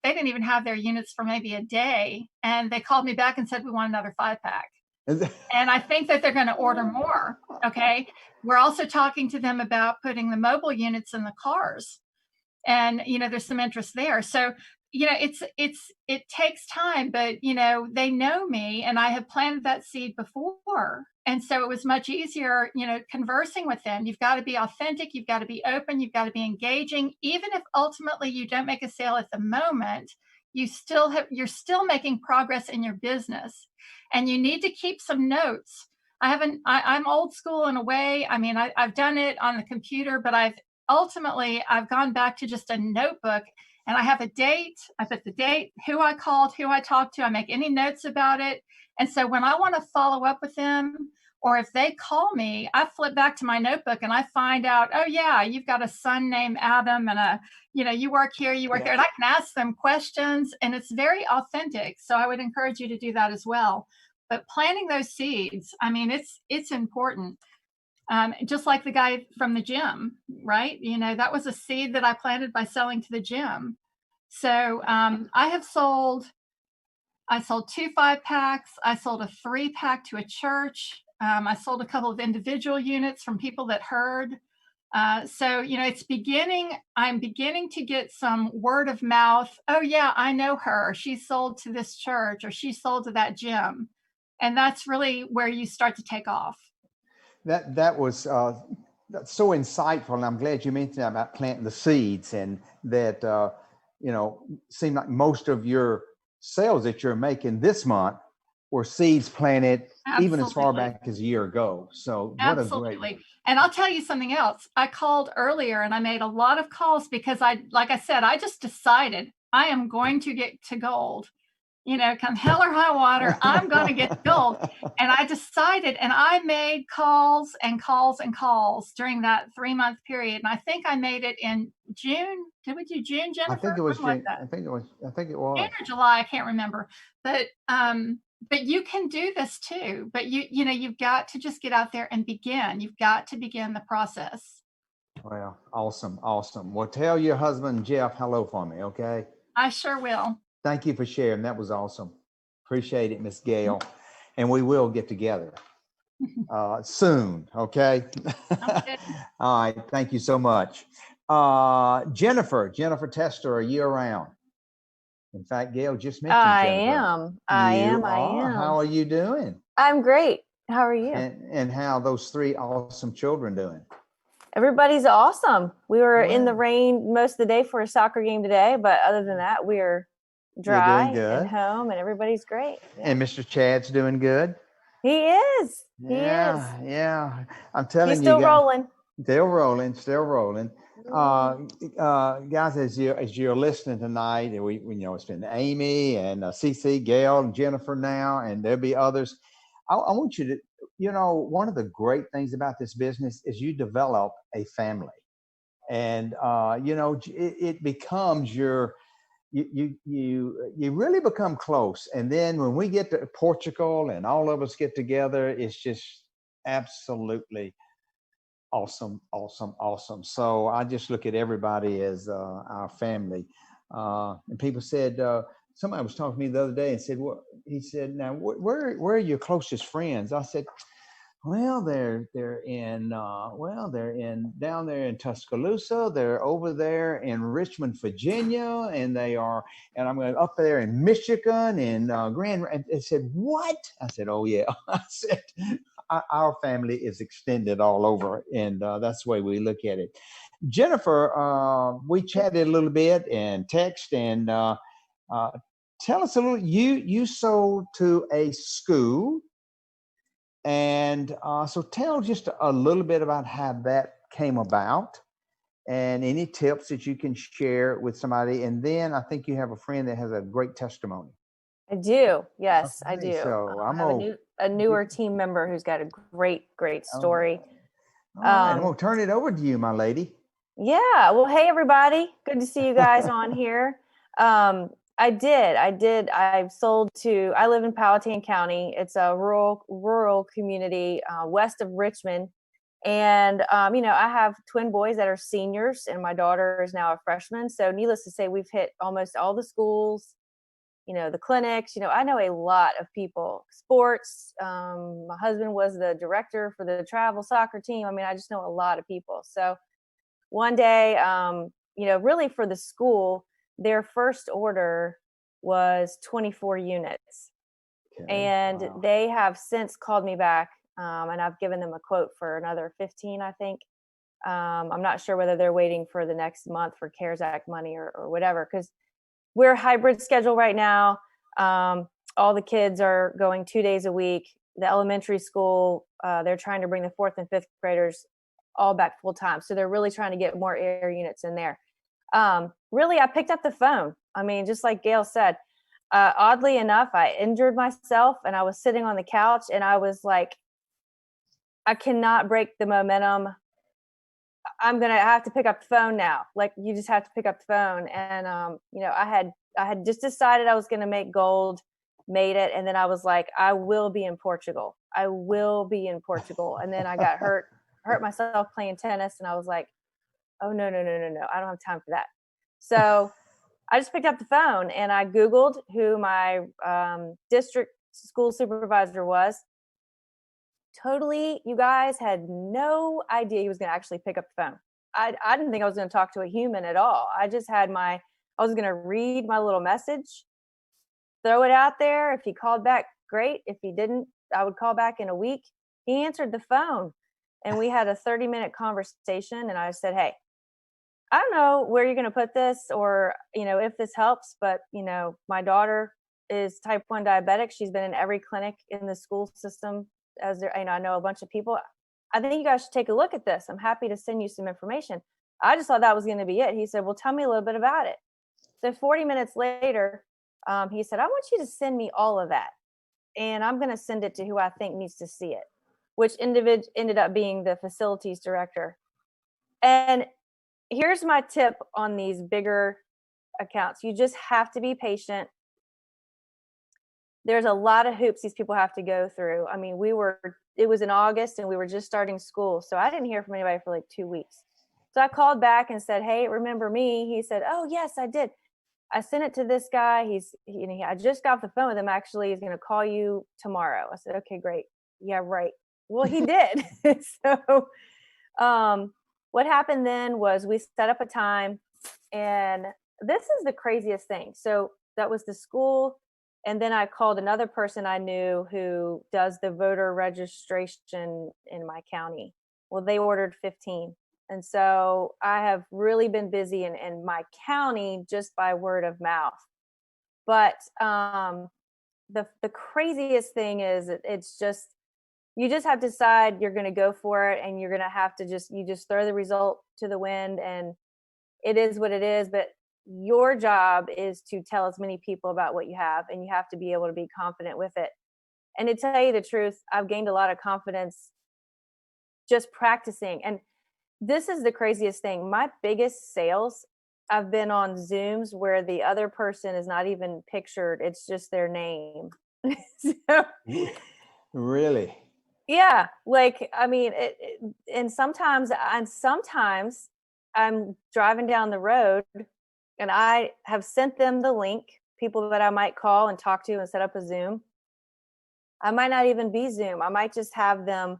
didn't even have their units for maybe a day. And they called me back and said, we want another 5-pack. And I think that they're going to order more. Okay. We're also talking to them about putting the mobile units in the cars. And, there's some interest there. So, it takes time, but, they know me, and I have planted that seed before. And so it was much easier, conversing with them. You've got to be authentic. You've got to be open. You've got to be engaging. Even if ultimately you don't make a sale at the moment, you're still making progress in your business, and you need to keep some notes. I'm old school in a way. I mean, I've done it on the computer, but I've gone back to just a notebook, and I have a date. I put the date, who I called, who I talked to. I make any notes about it. And so when I want to follow up with them, or if they call me, I flip back to my notebook and I find out, oh yeah, you've got a son named Adam, and you work here, you work there. And I can ask them questions, and it's very authentic. So I would encourage you to do that as well. But planting those seeds, I mean, it's important. Just like the guy from the gym, right? That was a seed that I planted by selling to the gym. So I sold 2 5-packs. I sold a 3-pack to a church. I sold a couple of individual units from people that heard. So, it's beginning. I'm beginning to get some word of mouth. Oh yeah, I know her. She sold to this church, or she sold to that gym. And that's really where you start to take off. That was that's so insightful, and I'm glad you mentioned about planting the seeds, and that seemed like most of your sales that you're making this month were seeds planted. Absolutely. Even as far back as a year ago. So what Absolutely. a great. And I'll tell you something else. I called earlier, and I made a lot of calls because like I said, I just decided I am going to get to gold. Come hell or high water, I'm going to get gold. And I decided, and I made calls and calls and calls during that 3-month period. And I think I made it in June. Did we do June, Jennifer? I think it was June. Like I think it was. June or July. I can't remember. But but you can do this too. But you've got to just get out there and begin. You've got to begin the process. Well, awesome, awesome. Well, tell your husband Jeff hello for me, okay? I sure will. Thank you for sharing. That was awesome. Appreciate it, Miss Gail. And we will get together soon, okay? Okay. All right, thank you so much. Jennifer Tester, are you around? In fact, Gail just mentioned I Jennifer. am. I You am. I are? am. How are you doing? I'm great. How are you? And how are those three awesome children doing? Everybody's awesome. We were in the Well, rain most of the day for a soccer game today, but other than that, we are you're doing dry good. and home, and everybody's great. Yeah. And Mr. Chad's doing good? He is. He is. Yeah. I'm telling He's you still guys, rolling. still rolling. Mhm. Guys, as you're listening tonight, and we it's been Amy and CC, Gail, and Jennifer now, and there'll be others. I want you to, one of the great things about this business is you develop a family, and it becomes you really become close. And then when we get to Portugal and all of us get together, it's just absolutely awesome. So I just look at everybody as our family. And people said, somebody was talking to me the other day and said, "Well," he said, "Now where are your closest friends?" I said, "Well, they're in down there in Tuscaloosa. They're over there in Richmond, Virginia, and I'm going up there in Michigan and Grand." And they said, "What?" I said, "Oh yeah." I said, "Our family is extended all over, and that's the way we look at it." Jennifer, we chatted a little bit and text, and tell us a little. You sold to a school. And so tell just a little bit about how that came about and any tips that you can share with somebody. And then I think you have a friend that has a great testimony. I do. Yes, I Okay, do. so I I'm have going a newer team member who's got a great story. all right, I'm going to turn it over to you, my lady. Yeah. Well, hey everybody. Good to see you guys on here. I've sold to, I live in Powhatan County. It's a rural community west of Richmond. And, I have twin boys that are seniors and my daughter is now a freshman. So needless to say, we've hit almost all the schools, the clinics, I know a lot of people, sports. My husband was the director for the travel soccer team. I mean, I just know a lot of people. So one day, really for the school, their first order was 24 units. Okay, And wow. they have since called me back, and I've given them a quote for another 15, I think. I'm not sure whether they're waiting for the next month for CARES Act money or whatever, because we're hybrid schedule right now. All the kids are going 2 days a week. The elementary school, they're trying to bring the 4th and 5th graders all back full time. So they're really trying to get more air units in there. Really, I picked up the phone. I mean, just like Gail said, oddly enough, I injured myself and I was sitting on the couch and I was like, I cannot break the momentum. I'm going to have to pick up the phone now. Like, you just have to pick up the phone. And, I had just decided I was going to make gold, made it. And then I was like, I will be in Portugal. I will be in Portugal. And then I got hurt myself playing tennis. And I was like, oh, no. I don't have time for that. So I just picked up the phone and I Googled who my district school supervisor was. Totally, you guys had no idea he was going to actually pick up the phone. I didn't think I was going to talk to a human at all. I just had I was going to read my little message, throw it out there. If he called back, great. If he didn't, I would call back in a week. He answered the phone and we had a 30-minute conversation. And I said, hey, I don't know where you're going to put this or, if this helps, but, my daughter is type 1 diabetic. She's been in every clinic in the school system I know a bunch of people. I think you guys should take a look at this. I'm happy to send you some information. I just thought that was going to be it. He said, well, tell me a little bit about it. So 40 minutes later, he said, I want you to send me all of that. And I'm going to send it to who I think needs to see it, which ended up being the facilities director. And here's my tip on these bigger accounts. You just have to be patient. there's a lot of hoops these people have to go through. I mean, it was in August and we were just starting school. So I didn't hear from anybody for like 2 weeks. So I called back and said, hey, remember me? He said, oh, yes, I did. I sent it to this guy. I just got off the phone with him. Actually, he's going to call you tomorrow. I said, okay, great. Yeah, right. Well, he did. So what happened then was we set up a time, and this is the craziest thing. So that was the school. And then I called another person I knew who does the voter registration in my county. Well, they ordered 15. And so I have really been busy in my county just by word of mouth. But the craziest thing is it's just, you just have to decide you're going to go for it, and you're going to have to you just throw the result to the wind, and it is what it is. But your job is to tell as many people about what you have, and you have to be able to be confident with it. And to tell you the truth, I've gained a lot of confidence just practicing. And this is the craziest thing. My biggest sales, I've been on Zooms where the other person is not even pictured. It's just their name. So, Really? yeah. Like, I mean, and sometimes I'm driving down the road and I have sent them the link, people that I might call and talk to and set up a Zoom. I might not even be Zoom. I might just have them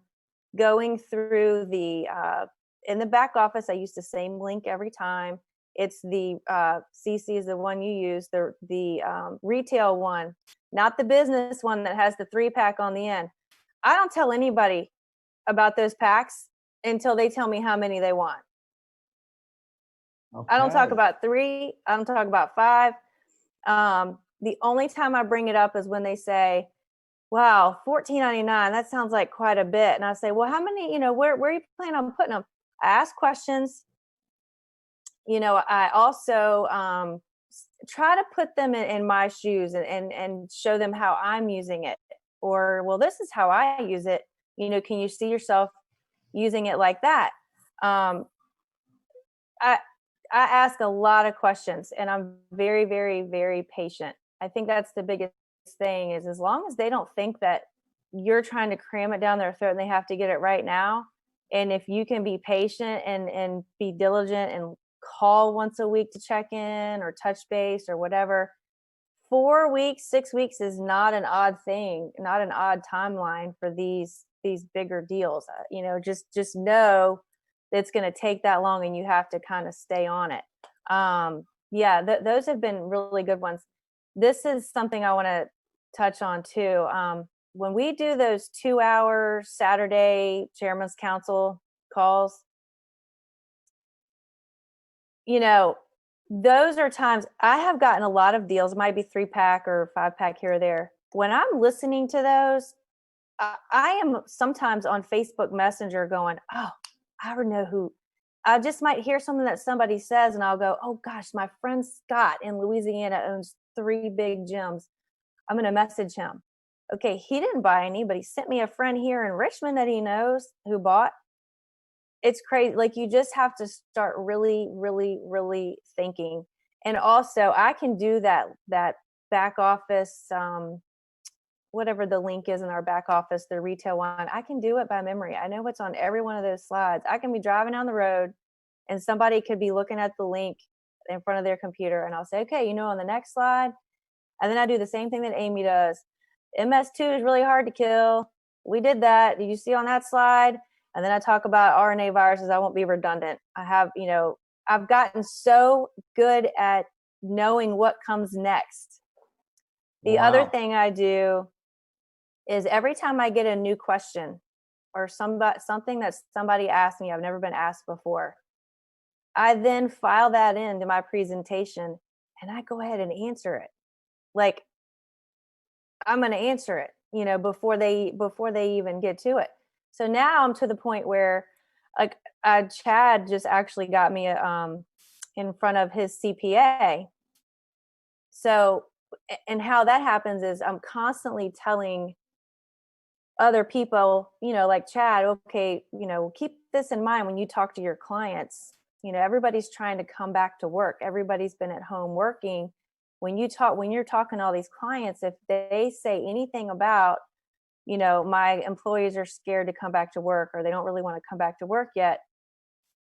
going through in the back office. I use the same link every time. It's the CC is the one you use, the retail one, not the business one that has the 3-pack on the end. I don't tell anybody about those packs until they tell me how many they want. Okay. I don't talk about 3. I don't talk about 5. The only time I bring it up is when they say, wow, $14.99, that sounds like quite a bit. And I say, well, how many, where are you planning on putting them? I ask questions. I also try to put them in my shoes and show them how I'm using it. Or, well, this is how I use it. Can you see yourself using it like that? I ask a lot of questions, and I'm very, very, very patient. I think that's the biggest thing is as long as they don't think that you're trying to cram it down their throat and they have to get it right now. And if you can be patient and be diligent and call once a week to check in or touch base or whatever, 4 weeks, 6 weeks is not an odd thing, not an odd timeline for these bigger deals. Just know that it's going to take that long and you have to kind of stay on it. Those have been really good ones. This is something I want to touch on too. When we do those 2-hour Saturday Chairman's Council calls, those are times I have gotten a lot of deals. It might be 3-pack or 5-pack here or there. When I'm listening to those, I am sometimes on Facebook Messenger going, oh, I don't know who. I just might hear something that somebody says and I'll go, oh gosh, my friend Scott in Louisiana owns 3 big gyms. I'm going to message him. Okay, he didn't buy any, but he sent me a friend here in Richmond that he knows who bought. It's crazy. Like, you just have to start really, really, really thinking. And also I can do that back office, whatever the link is in our back office, the retail one, I can do it by memory. I know what's on every one of those slides. I can be driving down the road and somebody could be looking at the link in front of their computer and I'll say, okay, on the next slide. And then I do the same thing that Amy does. MS2 is really hard to kill. We did that. Did you see on that slide? And then I talk about RNA viruses. I won't be redundant. I have, I've gotten so good at knowing what comes next. The other thing I do is every time I get a new question or something that somebody asked me I've never been asked before, I then file that into my presentation and I go ahead and answer it. Like, I'm going to answer it, before they even get to it. So now I'm to the point where, like, Chad just actually got me in front of his CPA. So, and how that happens is I'm constantly telling other people, like Chad, okay, keep this in mind when you talk to your clients. Everybody's trying to come back to work. Everybody's been at home working. when you're talking to all these clients, if they say anything about, my employees are scared to come back to work, or they don't really want to come back to work yet,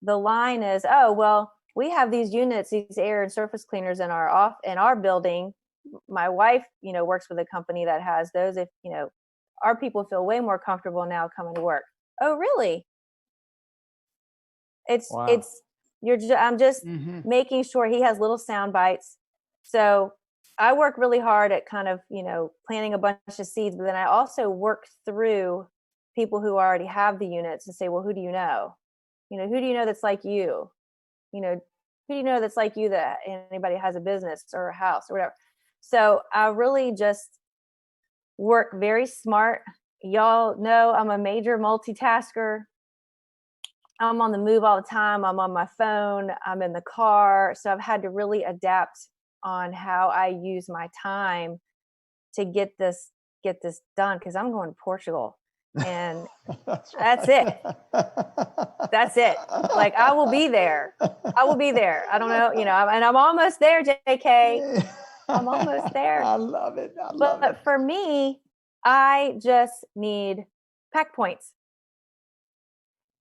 the line is, oh, well, we have these units, these air and surface cleaners in our building. My wife, works with a company that has those. If, our people feel way more comfortable now coming to work. Oh, really? Wow. I'm just Mhm. making sure he has little sound bites. So I work really hard at kind of, planting a bunch of seeds, but then I also work through people who already have the units and say, well, who do you know? Who do you know that's like you? Who do you know that's like you, that anybody has a business or a house or whatever? So I really just work very smart. Y'all know I'm a major multitasker. I'm on the move all the time. I'm on my phone. I'm in the car. So I've had to really adapt on how I use my time to get this done, because I'm going to Portugal, and that's it. That's it. Like, I will be there. I don't know, and I'm almost there, JK. I'm almost there. I love it. I love But it. for me, I just need pack points.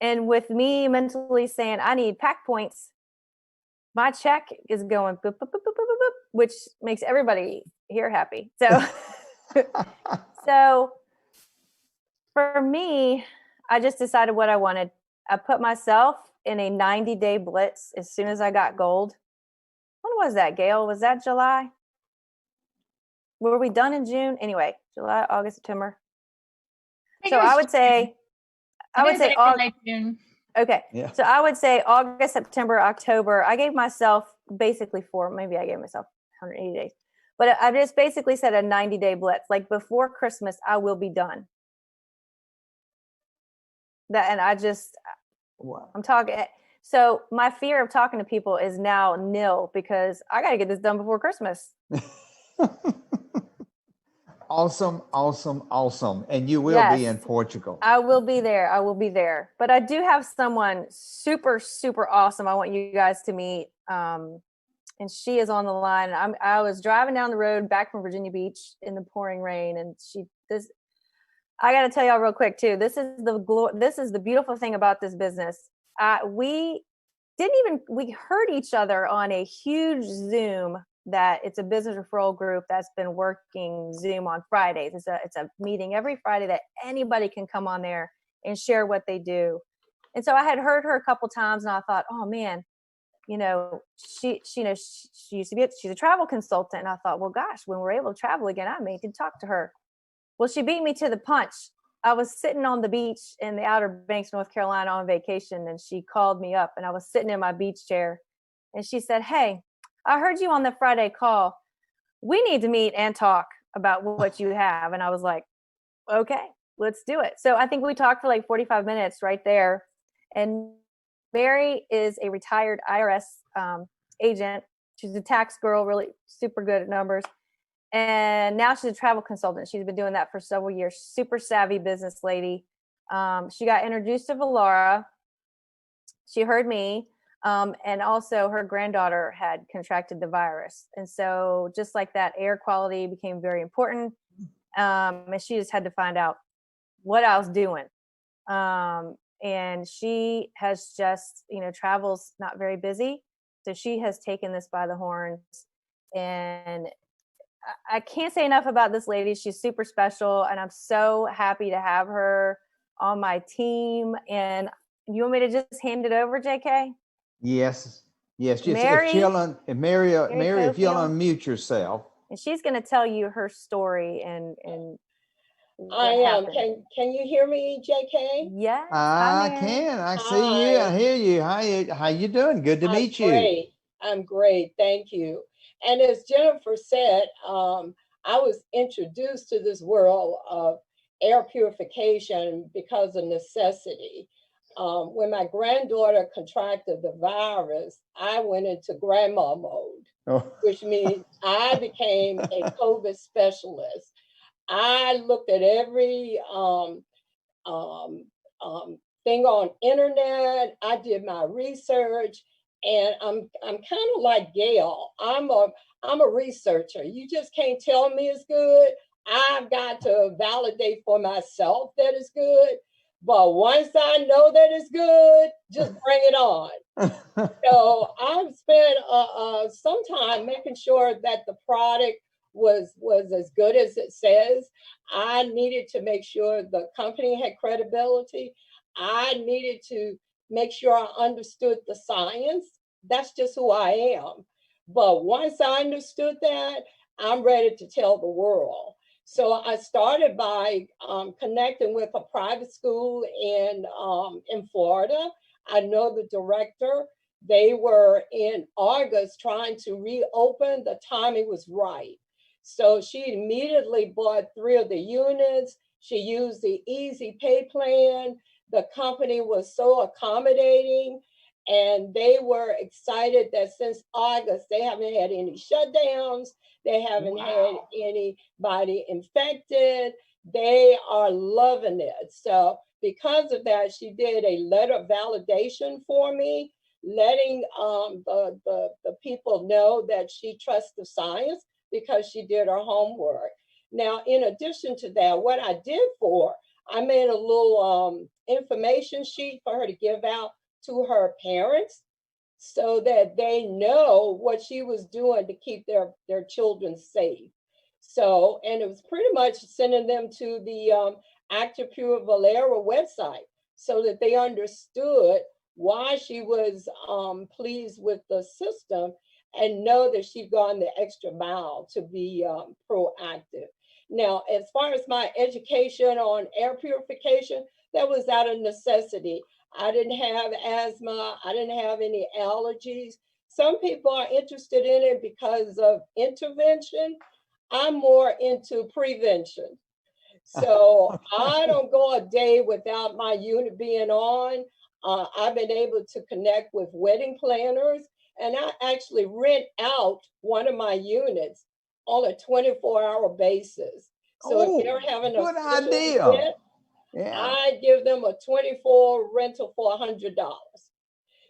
And with me mentally saying I need pack points, my check is going boop, boop, boop, boop, boop, boop, which makes everybody here happy. So, so for me, I just decided what I wanted. I put myself in a 90-day blitz as soon as I got gold. When was that, Gail? Was that July? Were we done in June? Anyway, July, August, September. think So it was I would say, April, May, June. Okay. Yeah. So I would say August, September, October. I gave myself basically maybe I gave myself 180 days. But I just basically said a 90-day blitz. Like, before Christmas, I will be done. Wow. I'm talking. So my fear of talking to people is now nil, because I got to get this done before Christmas. Awesome, awesome, awesome. And you will be in Yes. Portugal. I will be there. But I do have someone super, super awesome I want you guys to meet. And she is on the line. I was driving down the road back from Virginia Beach in the pouring rain, and I got to tell y'all real quick too. This is the beautiful thing about this business. We heard each other on a huge Zoom, that it's a business referral group that's been working Zoom on Fridays. It's a meeting every Friday that anybody can come on there and share what they do. And so I had heard her a couple times, and I thought, oh man, she used to be, she's a travel consultant. And I thought, well, gosh, when we're able to travel again, I may can talk to her. Well, she beat me to the punch. I was sitting on the beach in the Outer Banks, North Carolina, on vacation, and she called me up, and I was sitting in my beach chair, and she said, hey, I heard you on the Friday call. We need to meet and talk about what you have. And I was like, okay, let's do it. So I think we talked for like 45 minutes right there. And Mary is a retired IRS agent. She's a tax girl, really super good at numbers. And now she's a travel consultant. She's been doing that for several years. Super savvy business lady. She got introduced to Valara. She heard me. And also her granddaughter had contracted the virus. And so just like that, air quality became very important. And she just had to find out what I was doing. And she has just, travel's not very busy. So she has taken this by the horns. And I can't say enough about this lady. She's super special. And I'm so happy to have her on my team. And you want me to just hand it over, JK? Yes. Just Mary, if you'll Mary, if you'll Cofield. unmute yourself. And she's going to tell you her story and I am. Can you hear me, JK? Yes. I can. I see you. I hear you. How you doing? Good to meet you. Great. I'm great. Thank you. And as Jennifer said, I was introduced to this world of air purification because of necessity. When my granddaughter contracted the virus, I went into grandma mode, which means I became a COVID specialist. I looked at every thing on internet. I did my research, And I'm kind of like Gail. I'm a researcher. You just can't tell me it's good. I've got to validate for myself that it's good. But once I know that it's good, just bring it on. So I've spent some time making sure that the product was as good as it says. I needed to make sure the company had credibility. I needed to make sure I understood the science. That's just who I am. But once I understood that, I'm ready to tell the world. So I started by connecting with a private school in Florida. I know the director. They were in August trying to reopen. The timing was right. So she immediately bought 3 of the units. She used the easy pay plan. The company was so accommodating, and they were excited that since August, they haven't had any shutdowns. They haven't had anybody infected. They are loving it. So because of that, she did a letter of validation for me, letting the people know that she trusts the science because she did her homework. Now, in addition to that, what I did I made a little information sheet for her to give out to her parents so that they know what she was doing to keep their children safe. So, and it was pretty much sending them to the ActivePure Valera website so that they understood why she was pleased with the system and know that she'd gone the extra mile to be proactive. Now, as far as my education on air purification, that was out of necessity. I didn't have asthma. I didn't have any allergies. Some people are interested in it because of intervention. I'm more into prevention. So I don't go a day without my unit being on. I've been able to connect with wedding planners, and I actually rent out one of my units on a 24-hour basis. So if they're having a good special idea. event, Yeah. I give them a 24 rental for $100.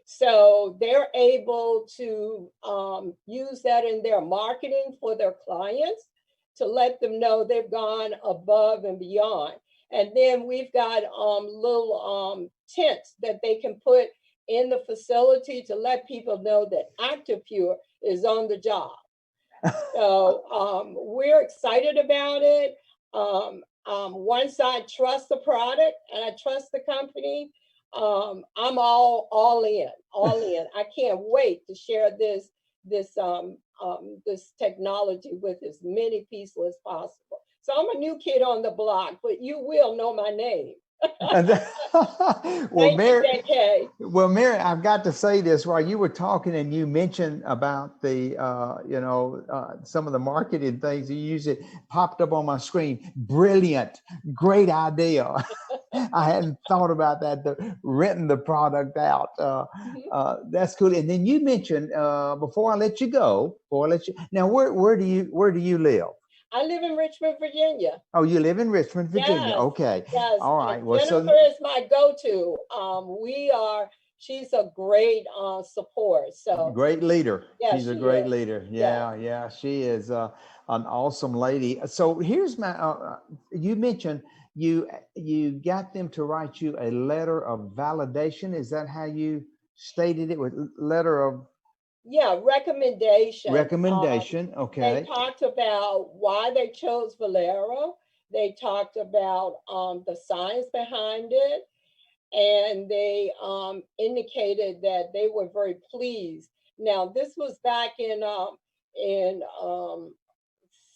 So they're able to use that in their marketing for their clients to let them know they've gone above and beyond. And then we've got little tents that they can put in the facility to let people know that ActivePure is on the job. So we're excited about it. Once I trust the product and I trust the company, I'm all in. I can't wait to share this technology with as many people as possible. So I'm a new kid on the block, but you will know my name. Well, Mary, JK. well, Mary, I've got to say this while you were talking and you mentioned about the, some of the marketing things you use. It popped up on my screen. Brilliant, great idea. I hadn't thought about that. Renting the product out. That's cool. And then you mentioned before I let you go, now, where do you live? I live in Richmond, Virginia. Oh, you live in Richmond, Virginia. Yes, Okay. yes. All right. Well, Jennifer is my go-to. She's a great support. So great leader. yeah, She's a great leader. Yeah. She is an awesome lady. So here's my. You mentioned you got them to write you a letter of validation. Is that how you stated it? With letter of recommendation. Okay. They talked about why they chose Valera. They talked about the science behind it, and they indicated that they were very pleased. Now, this was back in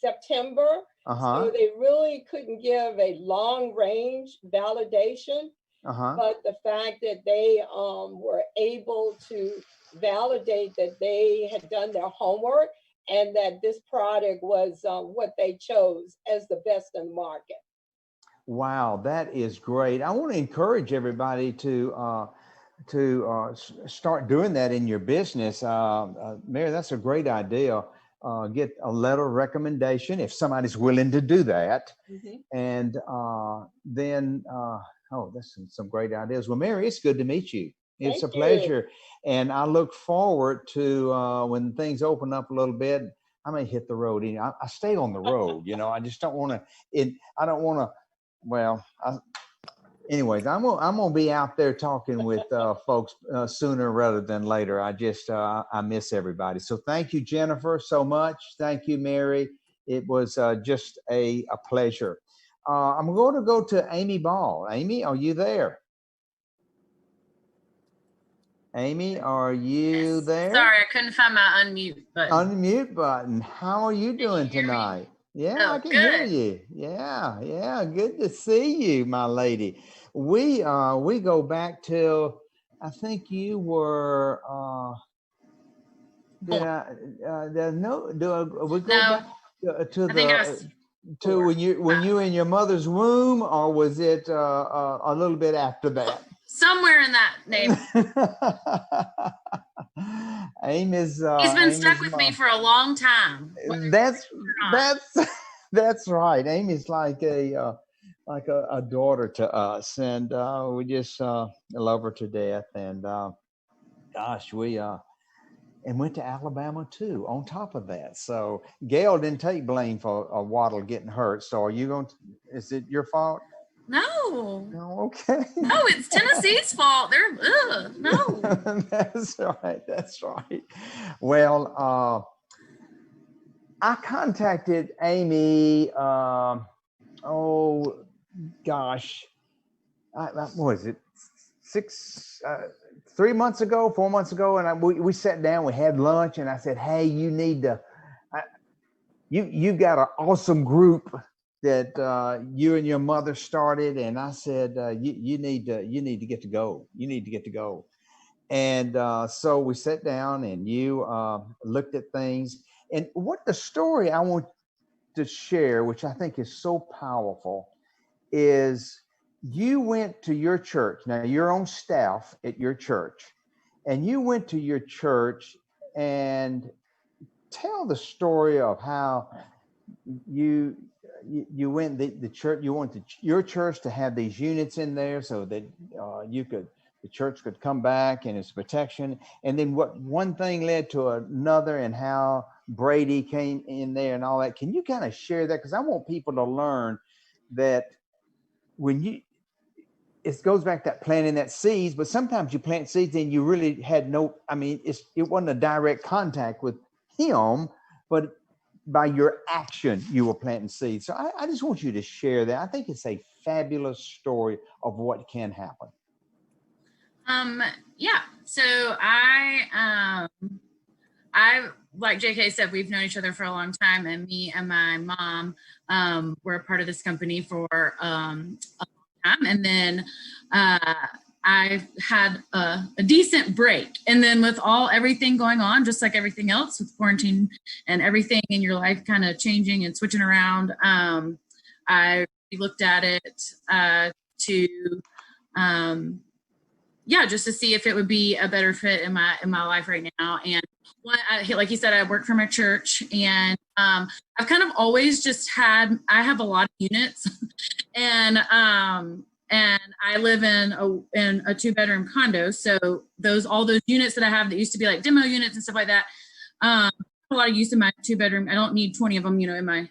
September, so they really couldn't give a long range validation. But the fact that they were able to validate that they had done their homework and that this product was what they chose as the best in the market. Wow, that is great. I want to encourage everybody to start doing that in your business. Mary, that's a great idea. Get a letter of recommendation if somebody's willing to do that. And then, that's some great ideas. Well, Mary, it's good to meet you. It's Thank a you. pleasure. And I look forward to when things open up a little bit. I may hit the road. I stay on the road. I just don't want to. I don't want to. Well, anyways, I'm gonna be out there talking with folks sooner rather than later. I miss everybody. So thank you, Jennifer, so much. Thank you, Mary. It was just a pleasure. I'm going to go to Amy Ball. Amy, are you there? Amy, are you Yes. there? Sorry, I couldn't find my unmute button. Unmute button. How are you doing hear me? tonight? Yeah, Oh, I can hear good. you. Yeah. Good to see you, my lady. We go back till I think you were did I no do we go No, back to I think I the was to 4, when you were in your mother's womb, or was it a little bit after that? somewhere in that neighborhood. Amy's He's been stuck Amy's with me mom. for a long time. Whether That's or not. that's right. Amy's like a daughter to us, and we just love her to death. And gosh, we and went to Alabama too. On top of that, so Gail didn't take blame for Waddle getting hurt. So are you going to? Is it your fault? No. No. Okay. No, it's Tennessee's fault. They're no. That's right. That's right. Well, I contacted Amy. Oh gosh, what was it? 3 months ago, 4 months ago, and we sat down. We had lunch, and I said, "Hey, you need to. You got an awesome group that you and your mother started, and I said you need to get to go. You need to get to go." And so we sat down, and you looked at things. And what the story I want to share, which I think is so powerful, is you went to your church. Now you're on staff at your church, and you went to your church and tell the story of how you went the church. You went to your church to have these units in there so that the church could come back and its protection. And then what one thing led to another, and how Brady came in there and all that. Can you kind of share that? Because I want people to learn that it goes back to that planting that seeds, but sometimes you plant seeds and you really had it wasn't a direct contact with him, but by your action, you were planting seeds. So I just want you to share that. I think it's a fabulous story of what can happen. Yeah. So I like JK said, we've known each other for a long time, and me and my mom were a part of this company for a long time, and then I had a decent break, and then with everything going on, just like everything else with quarantine and everything in your life kind of changing and switching around, I looked at it just to see if it would be a better fit in my life right now. And like you said, I work for my church, and I've kind of always just I have a lot of units, and I live in a 2-bedroom condo. So all those units that I have that used to be like demo units and stuff like that, a lot of use in my 2-bedroom. I don't need 20 of them, in my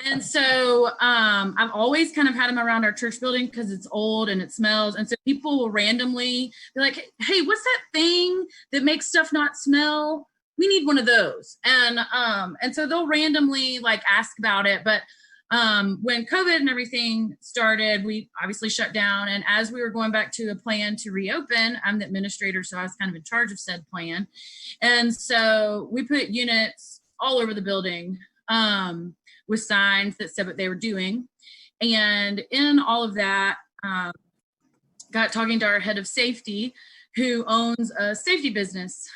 and so I've always kind of had them around our church building because it's old and it smells. And so people will randomly be like, "Hey, what's that thing that makes stuff not smell? We need one of those." And so they'll randomly like ask about it. But when COVID and everything started, we obviously shut down. And as we were going back to a plan to reopen, I'm the administrator, so I was kind of in charge of said plan. And so we put units all over the building with signs that said what they were doing. And in all of that, got talking to our head of safety, who owns a safety business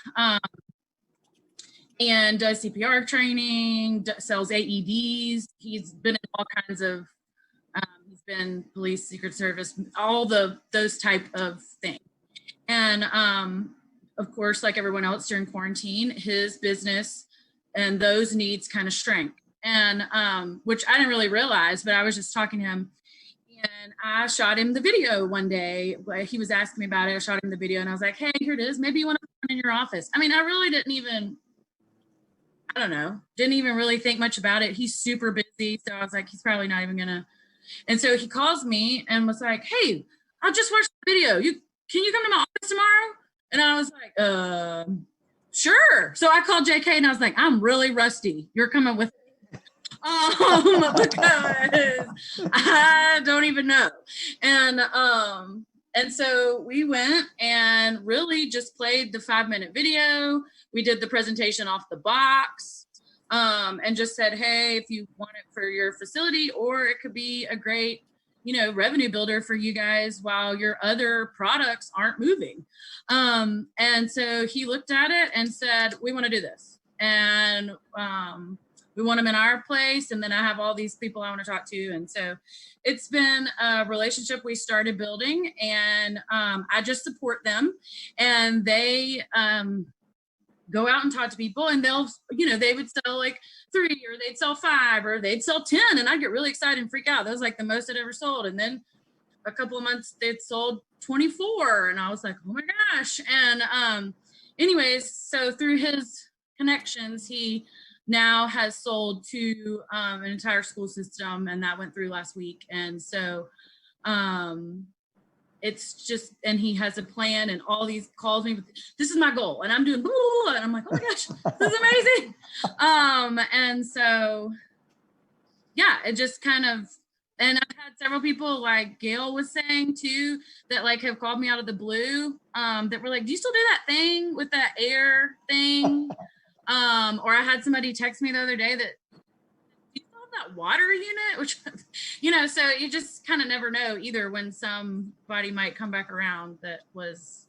and does CPR training, sells AEDs. He's been in all kinds of, he's been police, Secret Service, all those type of things. And of course, like everyone else during quarantine, his business and those needs kind of shrank. And which I didn't really realize, but I was just talking to him, And I shot him the video one day. He was asking me about it. I shot him the video and I was like, hey, here it is. Maybe you want to put it in your office. I mean, I really didn't even really think much about it. He's super busy. So I was like, he's probably not even gonna. And so he calls me and was like, hey, I just watched the video. Can you come to my office tomorrow? And I was like, sure. So I called JK and I was like, I'm really rusty. You're coming with me. Because I don't even know. And so we went and really just played the 5-minute video. We did the presentation off the box, and just said, hey, if you want it for your facility, or it could be a great, revenue builder for you guys while your other products aren't moving. And so he looked at it and said, we want to do this. And we want them in our place. And then I have all these people I want to talk to. And so it's been a relationship we started building, and I just support them, and they go out and talk to people, and they'll, they would sell like 3, or they'd sell 5, or they'd sell 10. And I'd get really excited and freak out. That was like the most I'd ever sold. And then a couple of months they'd sold 24. And I was like, oh my gosh. And anyways, so through his connections, he now has sold to an entire school system, and that went through last week. And so it's just, and he has a plan, and all these calls me, this is my goal, and I'm doing blah, blah, blah, and I'm like, oh my gosh, this is amazing. And so, yeah, it just kind of, and I've had several people, like Gail was saying too, that like have called me out of the blue, that were like, do you still do that thing with that air thing? Or I had somebody text me the other day that, do you still have that water unit? Which, so you just kind of never know either when somebody might come back around that was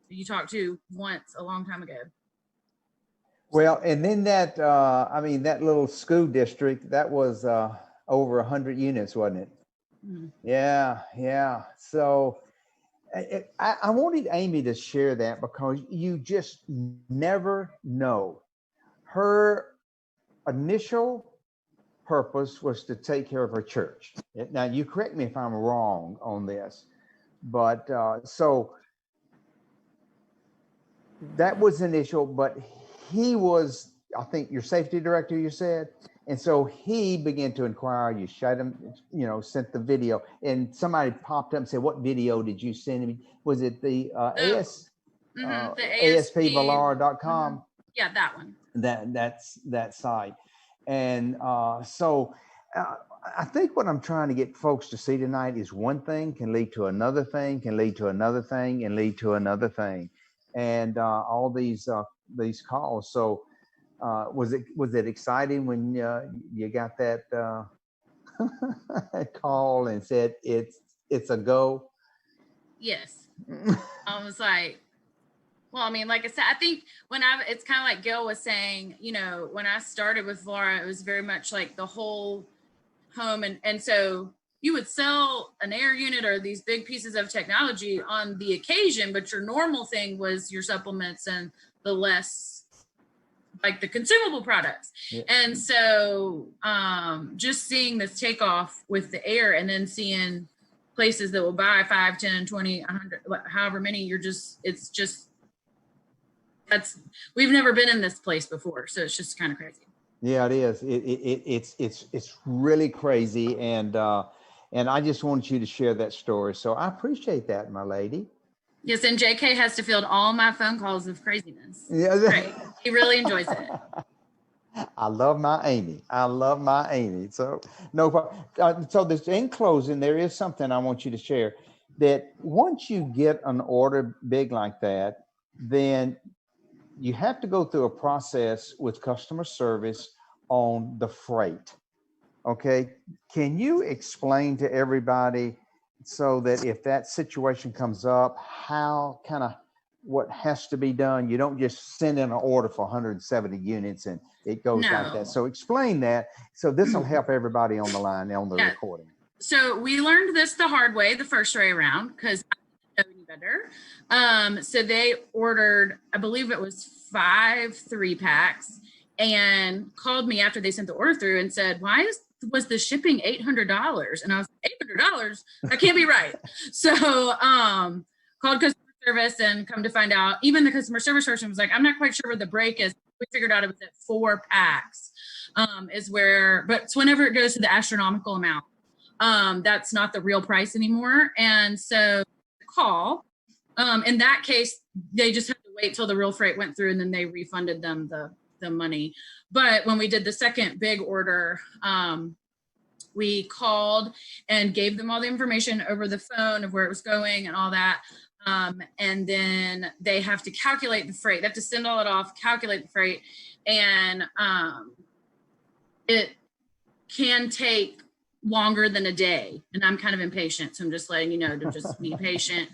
you talked to once a long time ago. Well, and then that, that little school district, that was over 100 units, wasn't it? Mm-hmm. Yeah. So I wanted Amy to share that, because you just never know. Her initial purpose was to take care of her church. Now, you correct me if I'm wrong on this, but so that was initial, but he was, I think, your safety director, you said. And so he began to inquire, you shot him, sent the video, and somebody popped up and said, what video did you send me? Was it the ASPValara.com? Mm-hmm. Yeah, that one. That's that site. And so I think what I'm trying to get folks to see tonight is one thing can lead to another thing, can lead to another thing, and lead to another thing. And all these calls. So was it exciting when you got that call and said it's a go? Yes. I was like, well, I mean, like I said, I think it's kind of like Gail was saying, when I started with Laura, it was very much like the whole home. And so you would sell an air unit or these big pieces of technology on the occasion, but your normal thing was your supplements and the less, like the consumable products. Yeah. And so just seeing this takeoff with the air, and then seeing places that will buy 5, 10, 20, 100, however many, we've never been in this place before. So it's just kind of crazy. Yeah, it is. It's really crazy. And I just wanted you to share that story. So I appreciate that, my lady. Yes, and JK has to field all my phone calls of craziness. Yeah, right. He really enjoys it. I love my Amy. So no problem. So this, in closing, there is something I want you to share, that once you get an order big like that, then you have to go through a process with customer service on the freight. Okay. Can you explain to everybody, so that if that situation comes up, what has to be done? You don't just send in an order for 170 units and it goes like that. So explain that. So this will help everybody on the line, on the recording. So we learned this the hard way the first way around, because I didn't know any better. So they ordered, I believe it was 5 3-packs, and called me after they sent the order through and said, why is was the shipping $800? And I was like, $800? That can't be right. So called customer service, and come to find out, even the customer service person was like, I'm not quite sure where the break is. We figured out it was at 4 packs is where, but it's whenever it goes to the astronomical amount, that's not the real price anymore. And so call, in that case, they just had to wait till the real freight went through, and then they refunded them the money. But when we did the second big order, we called and gave them all the information over the phone of where it was going and all that. And then they have to calculate the freight. They have to send all it off, calculate the freight. And it can take longer than a day. And I'm kind of impatient. So I'm just letting you know to just be patient.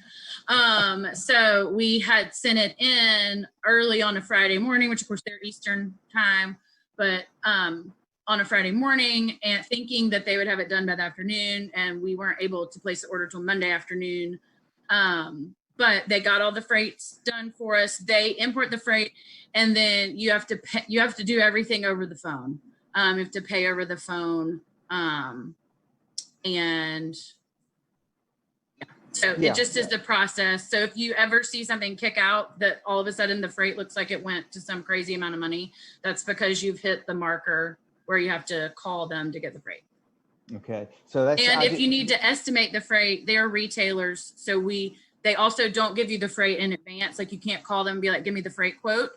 So we had sent it in early on a Friday morning, which of course they're Eastern time, but on a Friday morning, and thinking that they would have it done by the afternoon, and we weren't able to place the order till Monday afternoon. But they got all the freights done for us. They import the freight, and then you have to pay, you have to do everything over the phone. You have to pay over the phone. And yeah. So it just is the process. So if you ever see something kick out that all of a sudden the freight looks like it went to some crazy amount of money, that's because you've hit the marker where you have to call them to get the freight. Okay. So that's, and if you need to estimate the freight, they're retailers. So they also don't give you the freight in advance. Like you can't call them and be like, give me the freight quote.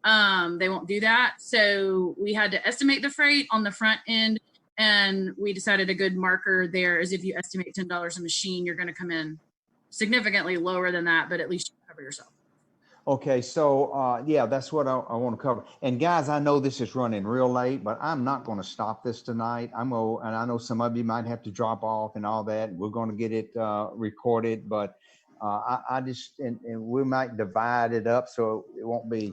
They won't do that. So we had to estimate the freight on the front end. And we decided a good marker there is if you estimate $10 a machine, you're going to come in significantly lower than that, but at least you cover yourself. Okay, so yeah, that's what I want to cover. And guys, I know this is running real late, but I'm not going to stop this tonight. And I know some of you might have to drop off and all that. We're going to get it recorded, but I just, and we might divide it up so it won't be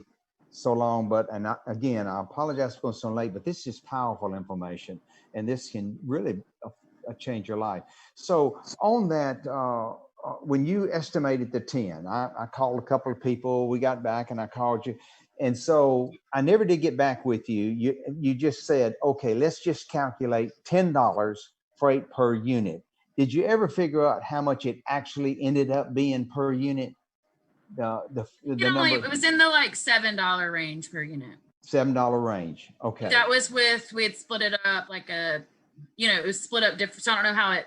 so long. But again, I apologize for going so late, but this is powerful information, and this can really change your life. So on that, when you estimated the 10, I called a couple of people, we got back and I called you. And so I never did get back with you. You just said, okay, let's just calculate $10 freight per unit. Did you ever figure out how much it actually ended up being per unit? The number? It was in the like $7 range per unit. $7 range. Okay. That was we had split it up like it was split up different. So I don't know how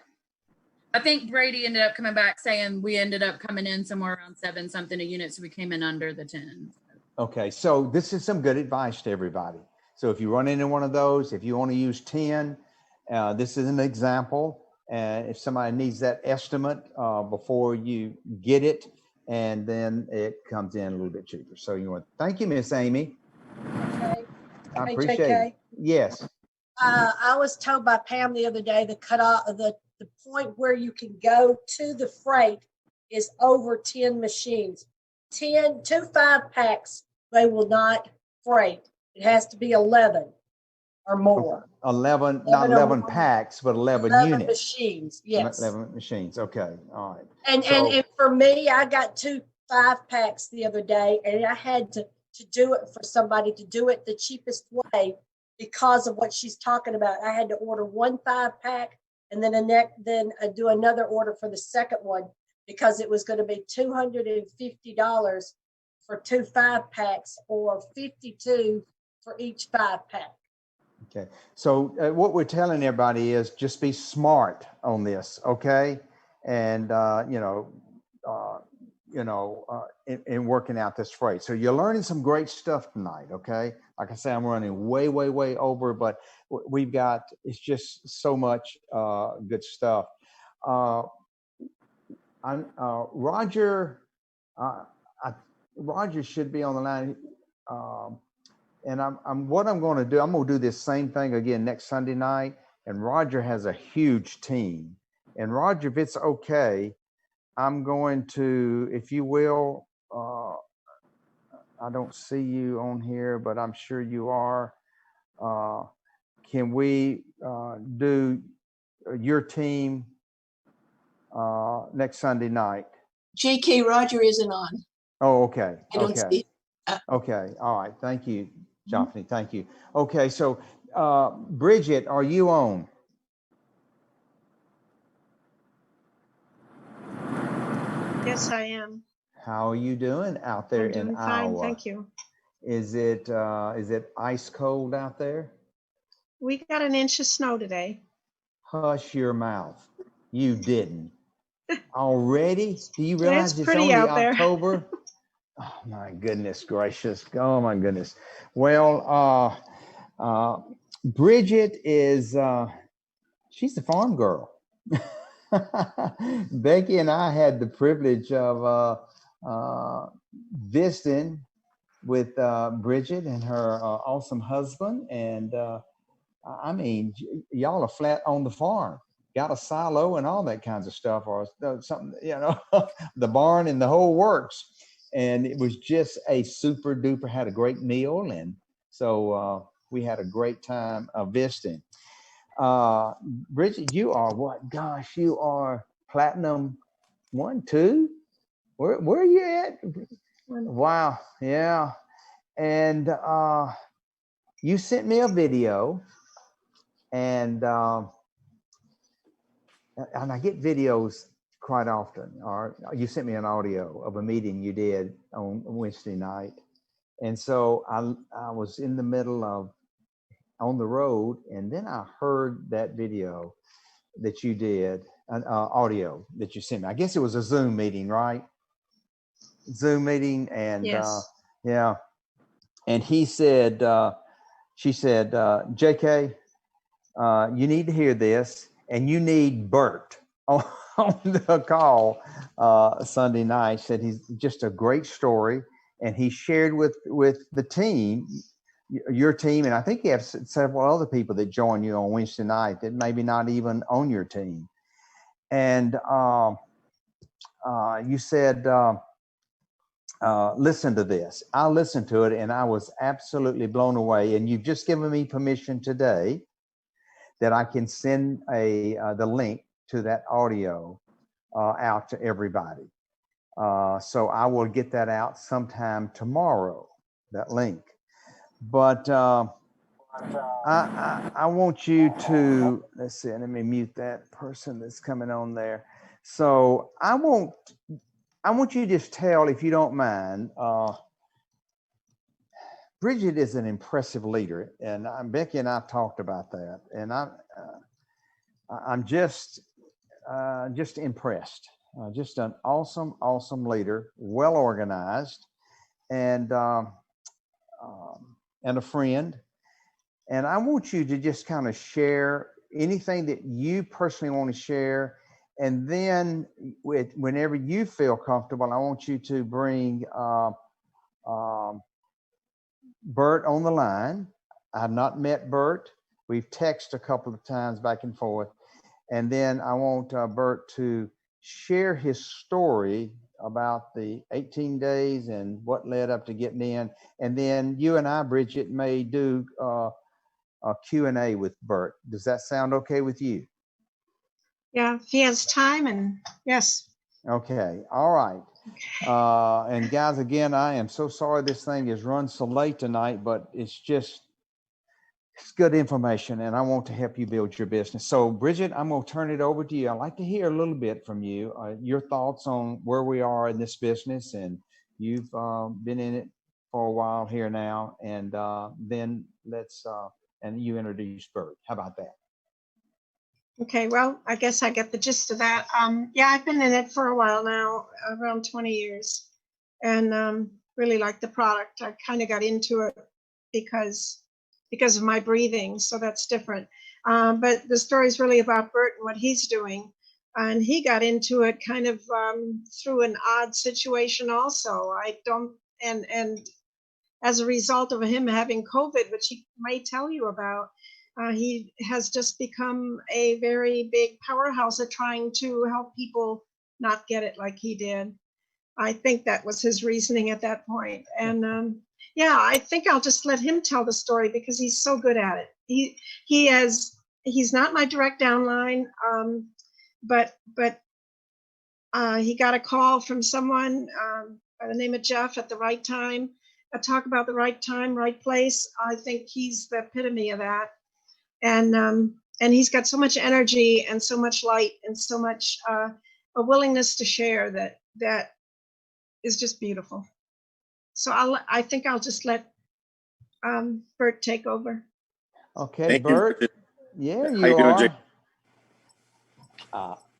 I think Brady ended up coming back saying we ended up coming in somewhere around 7 something a unit. So we came in under the 10. Okay. So this is some good advice to everybody. So if you run into one of those, if you want to use 10, this is an example. If somebody needs that estimate before you get it, and then it comes in a little bit cheaper. So you want to thank you, Miss Amy. Okay. I Hey, appreciate JK. it. Yes. I was told by Pam the other day the cutoff, the point where you can go to the freight is over 10 machines. 2 5-packs, they will not freight. It has to be 11 or more. 11, not 11 packs, but 11 units. Machines, yes. 11 machines. Okay. All right. And for me, I got 2 5-packs the other day, and I had to do it for somebody to do it the cheapest way because of what she's talking about. I had to order 1 5-pack and then I do another order for the second one because it was going to be $250 for 2 5-packs or $52 for each 5-pack. Okay. So what we're telling everybody is just be smart on this. Okay. And, in working out this freight. So you're learning some great stuff tonight. Okay. Like I say, I'm running way, way, way over, but it's just so much good stuff. Roger should be on the line. And what I'm going to do, I'm going to do this same thing again next Sunday night. And Roger has a huge team. And Roger, if it's okay, I'm going to, if you will, I don't see you on here, but I'm sure you are. Can we do your team next Sunday night? JK, Roger isn't on. Oh, okay. I don't see. Okay. All right. Thank you, Joffrey. Thank you. Okay. So Bridget, are you on? Yes, I am. How are you doing out there I'm doing in fine, Iowa? thank you. Is it ice cold out there? We got an inch of snow today. Hush your mouth. You didn't. Already? Do you It's realize it's pretty only out there. October? Oh my goodness gracious. Oh my goodness. Well, Bridget is, she's the farm girl. Becky and I had the privilege of visiting with Bridget and her awesome husband. And I mean, y'all are flat on the farm, got a silo and all that kinds of stuff, or something, you know, the barn and the whole works. And it was just a super duper, had a great meal. And so we had a great time visiting. Bridget, you are what? Gosh, you are platinum 1, 2. Where are you at? Wow, yeah. And you sent me a video, and I get videos quite often. Or you sent me an audio of a meeting you did on Wednesday night, and so I was in the middle of on the road, and then I heard that video that you did, an audio that you sent me. I guess it was a Zoom meeting, right? Zoom meeting, and Yes. yeah. And he said, she said, JK, you need to hear this, and you need Bert on the call Sunday night. Said he's just a great story, and he shared with the team, your team, and I think you have several other people that join you on Wednesday night that maybe not even on your team. And you said, listen to this. I listened to it, and I was absolutely blown away. And you've just given me permission today that I can send the link to that audio out to everybody. So I will get that out sometime tomorrow, that link. But I want you to, let's see, let me mute that person that's coming on there. So I want you to just tell, if you don't mind, Bridget is an impressive leader, and Becky and I talked about that, and I'm just impressed. Just an awesome leader, well organized, and a friend. And I want you to just kind of share anything that you personally want to share. And then whenever you feel comfortable, I want you to bring Bert on the line. I've not met Bert. We've texted a couple of times back and forth. And then I want Bert to share his story about the 18 days and what led up to getting in. And then you and I, Bridget, may do a Q&A with Bert. Does that sound okay with you? Yeah, if he has time, and yes. Okay, all right. And guys, again, I am so sorry this thing is run so late tonight, but it's good information, and I want to help you build your business. So Bridget, I'm going to turn it over to you. I'd like to hear a little bit from you, your thoughts on where we are in this business, and you've been in it for a while here now, and then and you introduce Bert. How about that? Okay, well, I guess I get the gist of that. Yeah, I've been in it for a while now, around 20 years, and really like the product. I kind of got into it because of my breathing, so that's different. But the story is really about Bert and what he's doing. And he got into it kind of through an odd situation also. And as a result of him having COVID, which he may tell you about, he has just become a very big powerhouse at trying to help people not get it like he did. I think that was his reasoning at that point. And yeah, I think I'll just let him tell the story because he's so good at it. He's not my direct downline, but he got a call from someone by the name of Jeff at the right time. Talk about the right time, right place. I think he's the epitome of that. and he's got so much energy and so much light and so much a willingness to share that is just beautiful. So I think I'll just let Bert take over. Okay, Thank you. Bert. Yeah, How you you doing, are. Jake?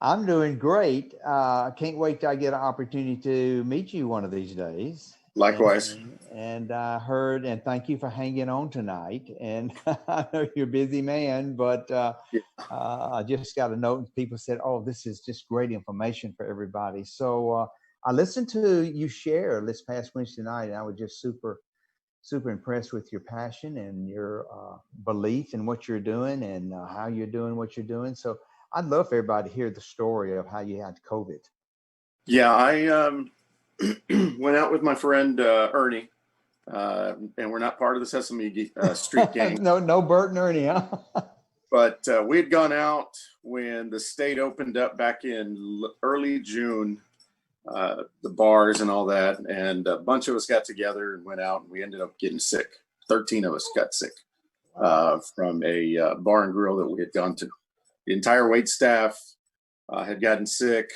I'm doing great. I can't wait till I get an opportunity to meet you one of these days. Likewise. And I heard, and thank you for hanging on tonight. And I know you're a busy man, but I just got a note and people said, oh, this is just great information for everybody. So I listened to you share this past Wednesday night, and I was just super impressed with your passion and your belief in what you're doing and how you're doing what you're doing. So I'd love for everybody to hear the story of how you had COVID. Yeah, I went out with my friend Ernie, and we're not part of the Sesame Street gang. No Bert and Ernie, huh? But we had gone out when the state opened up back in early June, the bars and all that. And a bunch of us got together and went out, and we ended up getting sick. 13 of us got sick from a bar and grill that we had gone to. The entire wait staff had gotten sick.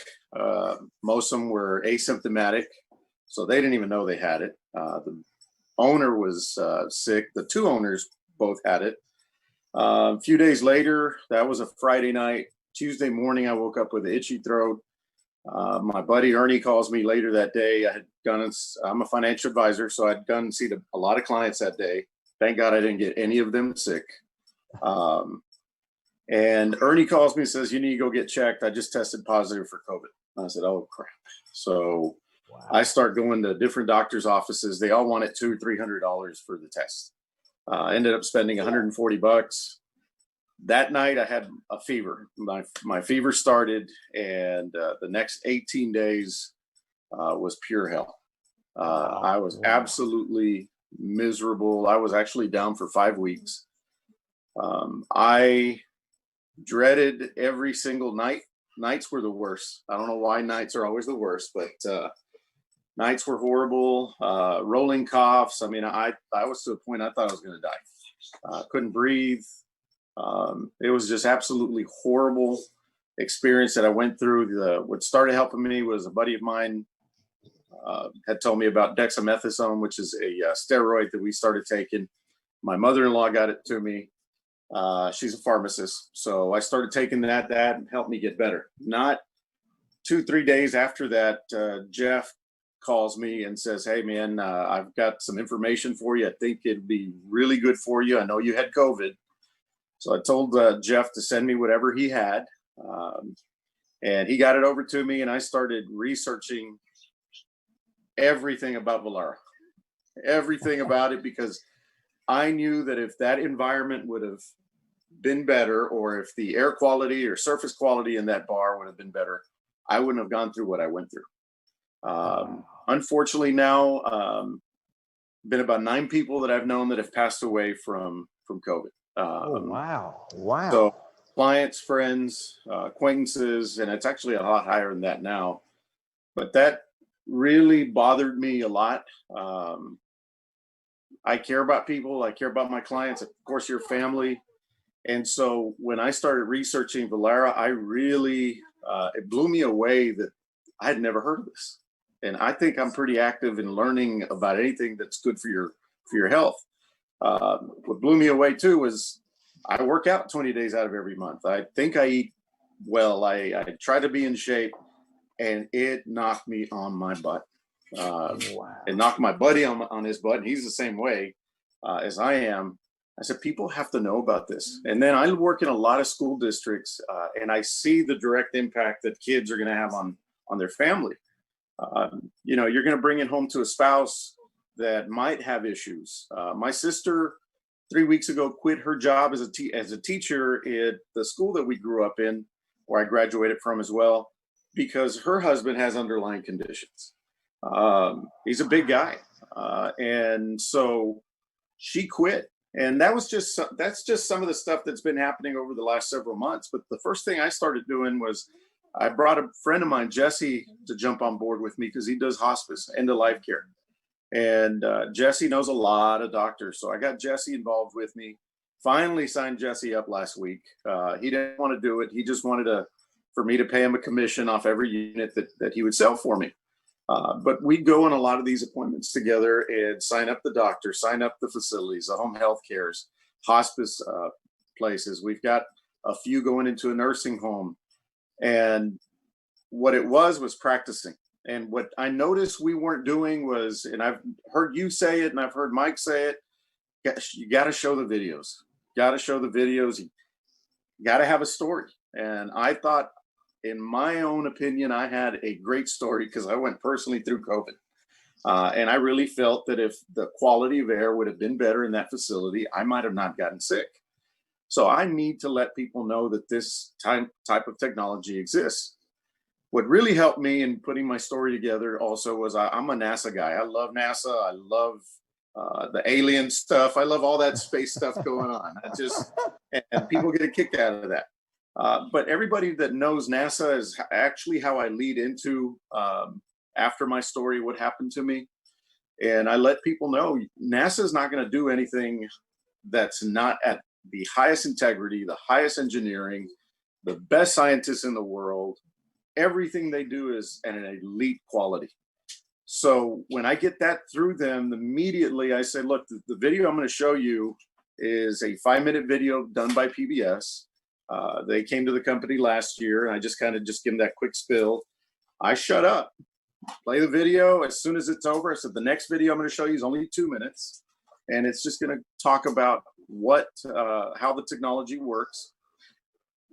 Most of them were asymptomatic, so they didn't even know they had it. The owner was sick. The two owners both had it. A few days later, that was a Friday night. Tuesday morning, I woke up with an itchy throat. My buddy Ernie calls me later that day. I'm a financial advisor, so I'd gone and seen a lot of clients that day. Thank God I didn't get any of them sick. And Ernie calls me and says, you need to go get checked. I just tested positive for COVID. I said, oh, crap. So I start going to different doctor's offices. They all wanted $200-300 for the test. Ended up spending $140. That night I had a fever. My fever started, and the next 18 days was pure hell. I was absolutely miserable. I was actually down for 5 weeks. I dreaded every single night. Nights were the worst. I don't know why nights are always the worst, but nights were horrible. Rolling coughs. I mean, I was to a point I thought I was going to die. Couldn't breathe. It was just absolutely horrible experience that I went through. What started helping me was a buddy of mine had told me about dexamethasone, which is a steroid that we started taking. My mother-in-law got it to me. She's a pharmacist. So I started taking that helped me get better. Not 2-3 days after that, Jeff calls me and says, hey man, I've got some information for you. I think it'd be really good for you. I know you had COVID. So I told Jeff to send me whatever he had. And he got it over to me, and I started researching everything about Valera, everything about it, because I knew that if that environment would have been better, or if the air quality or surface quality in that bar would have been better, I wouldn't have gone through what I went through. Unfortunately now, been about 9 people that I've known that have passed away from COVID. Wow. So clients, friends, acquaintances, and it's actually a lot higher than that now, but that really bothered me a lot. I care about people. I care about my clients, of course, your family. And so when I started researching Valera, I really, it blew me away that I had never heard of this. And I think I'm pretty active in learning about anything that's good for your health. What blew me away too was I work out 20 days out of every month. I think I eat well. I try to be in shape, and it knocked me on my butt. It knocked my buddy on his butt, and he's the same way as I am. I said, people have to know about this. And then I work in a lot of school districts, and I see the direct impact that kids are going to have on their family. You're going to bring it home to a spouse that might have issues. My sister 3 weeks ago quit her job as a teacher at the school that we grew up in, where I graduated from as well, because her husband has underlying conditions. He's a big guy. And so she quit. And that's just some of the stuff that's been happening over the last several months. But the first thing I started doing was I brought a friend of mine, Jesse, to jump on board with me, because he does hospice, end-of-life care. And Jesse knows a lot of doctors. So I got Jesse involved with me. finally signed Jesse up last week. He didn't want to do it. He just wanted for me to pay him a commission off every unit that he would sell for me. But we go on a lot of these appointments together and sign up the doctor, sign up the facilities, the home health cares, hospice places. We've got a few going into a nursing home. And what it was practicing. And what I noticed we weren't doing was, and I've heard you say it and I've heard Mike say it, you got to show the videos. Got to show the videos. You got to have a story. And I thought, in my own opinion, I had a great story because I went personally through COVID. And I really felt that if the quality of air would have been better in that facility, I might have not gotten sick. So I need to let people know that this type of technology exists. What really helped me in putting my story together also was I'm a NASA guy. I love NASA. I love the alien stuff. I love all that space stuff going on. And people get a kick out of that. But everybody that knows NASA is actually how I lead into after my story, what happened to me. And I let people know NASA is not going to do anything that's not at the highest integrity, the highest engineering, the best scientists in the world. Everything they do is at an elite quality. So when I get that through them, immediately I say, look, the video I'm going to show you is a 5-minute video done by PBS. They came to the company last year, and I just give them that quick spill. I shut up, play the video. As soon as it's over, I said, the next video I'm going to show you is only 2 minutes. And it's just going to talk about how the technology works.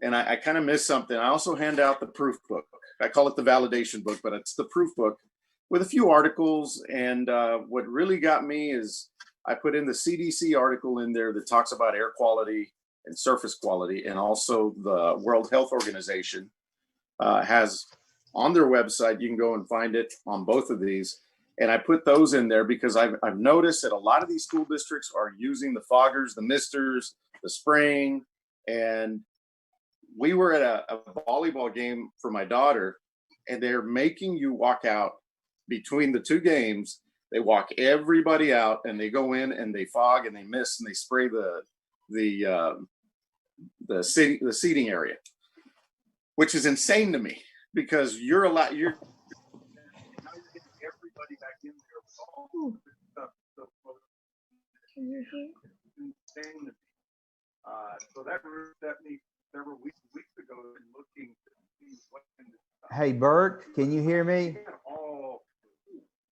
And I kind of missed something. I also hand out the proof book. I call it the validation book, but it's the proof book with a few articles. And what really got me is I put in the CDC article in there that talks about air quality and surface quality. And also the World Health Organization has on their website, you can go and find it on both of these. And I put those in there because I've noticed that a lot of these school districts are using the foggers, the misters, the spraying. And we were at a volleyball game for my daughter, and they're making you walk out between the two games. They walk everybody out, and they go in and they fog and they mist and they spray the seating area, which is insane to me because you're now you're getting everybody back in there with all this stuff. Insane to me. So that set me several weeks ago and looking to see what can this stuff. Hey, Bert, can you hear me?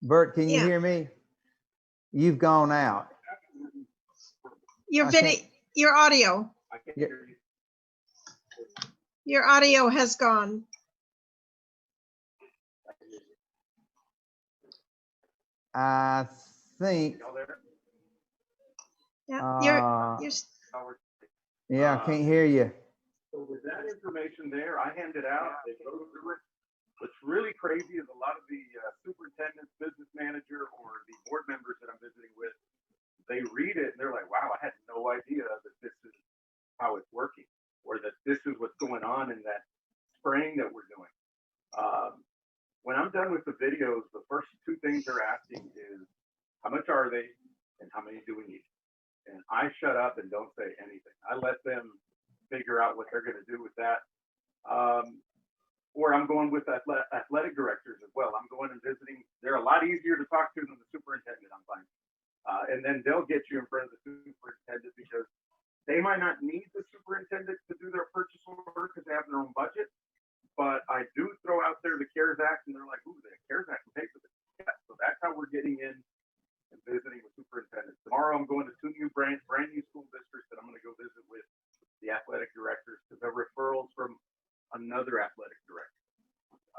Bert, can you hear me? You've gone out. Your video, your audio. I can't hear you. Your audio has gone. I think. Yeah, you're Yeah, I can't hear you. So with that information there, I hand it out. They go through it. What's really crazy is a lot of the superintendents, business manager, or the board members that I'm visiting with, they read it and they're like, wow, I had no idea that this is how it's working, or that this is what's going on in that spraying that we're doing. When I'm done with the videos, the first two things they're asking is, how much are they and how many do we need? And I shut up and don't say anything. I let them figure out what they're going to do with that. Or I'm going with athletic directors as well. I'm going and visiting. They're a lot easier to talk to than the superintendent, I'm finding. And then they'll get you in front of the superintendent because they might not need the superintendent to do their purchase order because they have their own budget. But I do throw out there the CARES Act, and they're like, ooh, the CARES Act can pay for this. Yeah, so that's how we're getting in and visiting with superintendents. Tomorrow I'm going to 2 new brand new school districts that I'm going to go visit with the athletic directors because they're referrals from another athletic director.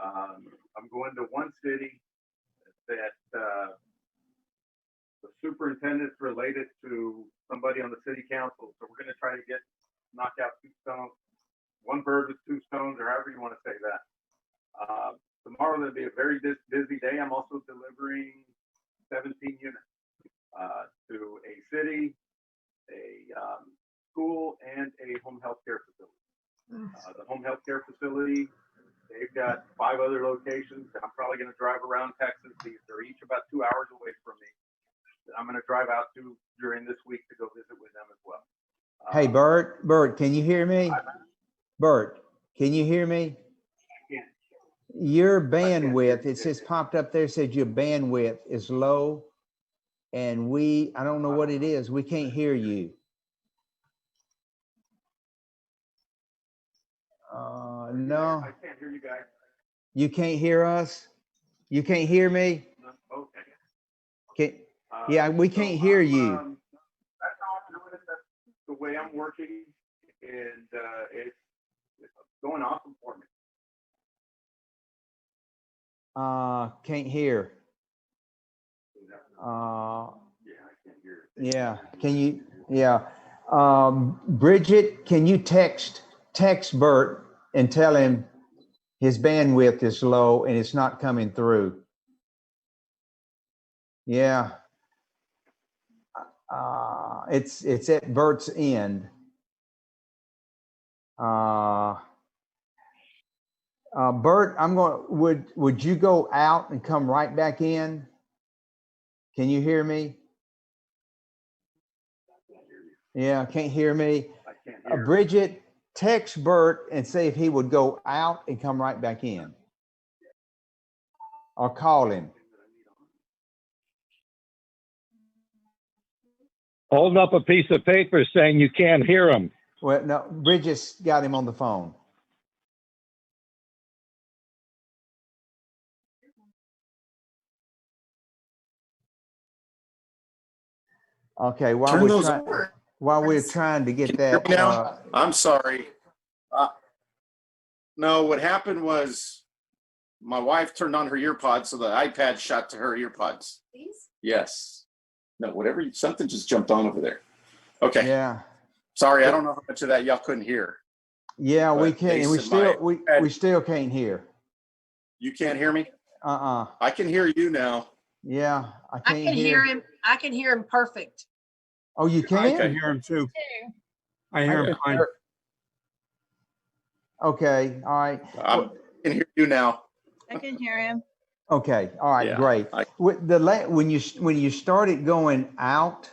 I'm going to one city that the superintendent's related to somebody on the city council. So we're going to try to knock out 2 stones, one bird with 2 stones, or however you want to say that. Tomorrow going to be a very busy day. I'm also delivering 17 units to a city, a school, and a home health care facility. The home health care facility, they've got 5 other locations. I'm probably going to drive around Texas. They're each about 2 hours away from me. I'm going to drive out to during this week to go visit with them as well. Hey, Bert, can you hear me? Bert, can you hear me? Your bandwidth, it says popped up there, says your bandwidth is low. And I don't know what it is. We can't hear you. No. I can't hear you guys. You can't hear us? You can't hear me? Okay. Yeah, we can't hear you. That's how I'm doing it. That's the way I'm working, and it's going awesome for me. Can't hear. Yeah, can you? Yeah. Bridget, can you text Bert and tell him his bandwidth is low and it's not coming through? Yeah. It's at Bert's end. Bert, would you go out and come right back in? Can you hear me? Yeah, can't hear me. I can't hear. Bridget, text Bert and say if he would go out and come right back in. Or call him. Holding up a piece of paper saying you can't hear him. Well, no, Bridget's got him on the phone. Okay, while we're trying to get that. Now? I'm sorry. No, what happened was my wife turned on her earpods, so the iPad shot to her earpods. These? Yes. No, something just jumped on over there. Okay. Yeah. Sorry, I don't know how much of that y'all couldn't hear. Yeah, we can, and we still can't hear. You can't hear me? I can hear you now. Yeah, I can hear him. I can hear him perfect. Oh, you can? I can hear him too. I hear him fine. Okay, all right. I can hear you now. I can hear him. Okay, all right, Yeah, great. When you started going out,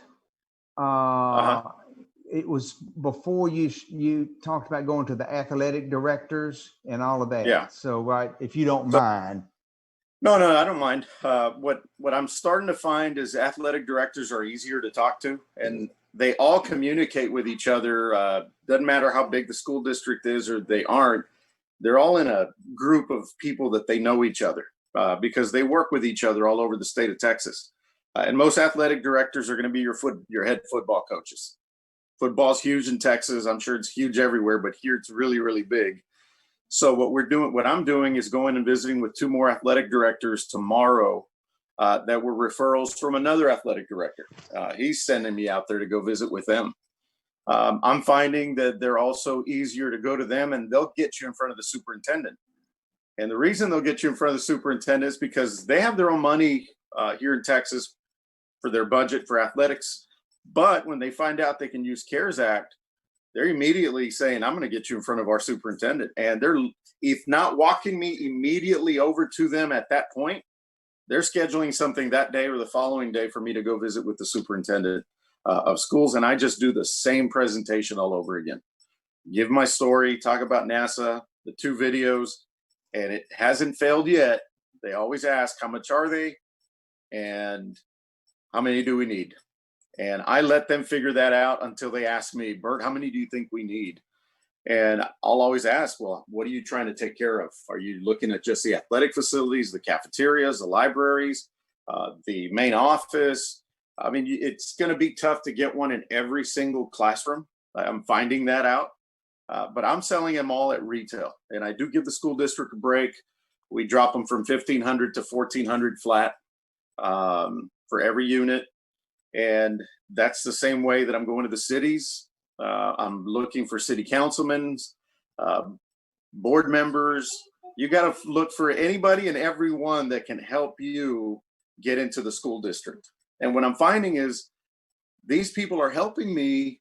it was before you talked about going to the athletic directors and all of that. Yeah. So, right, if you don't mind. No, I don't mind. What I'm starting to find is athletic directors are easier to talk to, and they all communicate with each other. Doesn't matter how big the school district is or they aren't. They're all in a group of people that they know each other because they work with each other all over the state of Texas. And most athletic directors are going to be your head football coaches. Football's huge in Texas. I'm sure it's huge everywhere, but here it's really, really big. So what I'm doing is going and visiting with 2 more athletic directors tomorrow that were referrals from another athletic director. He's sending me out there to go visit with them. I'm finding that they're also easier to go to them, and they'll get you in front of the superintendent. And the reason they'll get you in front of the superintendent is because they have their own money here in Texas for their budget for athletics. But when they find out they can use CARES Act, they're immediately saying, I'm going to get you in front of our superintendent. And they're, if not walking me immediately over to them at that point, they're scheduling something that day or the following day for me to go visit with the superintendent of schools. And I just do the same presentation all over again. Give my story, talk about NASA, the 2 videos, and it hasn't failed yet. They always ask, how much are they? And how many do we need? And I let them figure that out until they ask me, Bert, how many do you think we need? And I'll always ask, well, what are you trying to take care of? Are you looking at just the athletic facilities, the cafeterias, the libraries, the main office? I mean, it's going to be tough to get one in every single classroom. I'm finding that out. But I'm selling them all at retail. And I do give the school district a break. We drop them from $1,500 to $1,400 flat for every unit. And that's the same way that I'm going to the cities. I'm looking for city councilmen, board members. You got to look for anybody and everyone that can help you get into the school district. And what I'm finding is these people are helping me,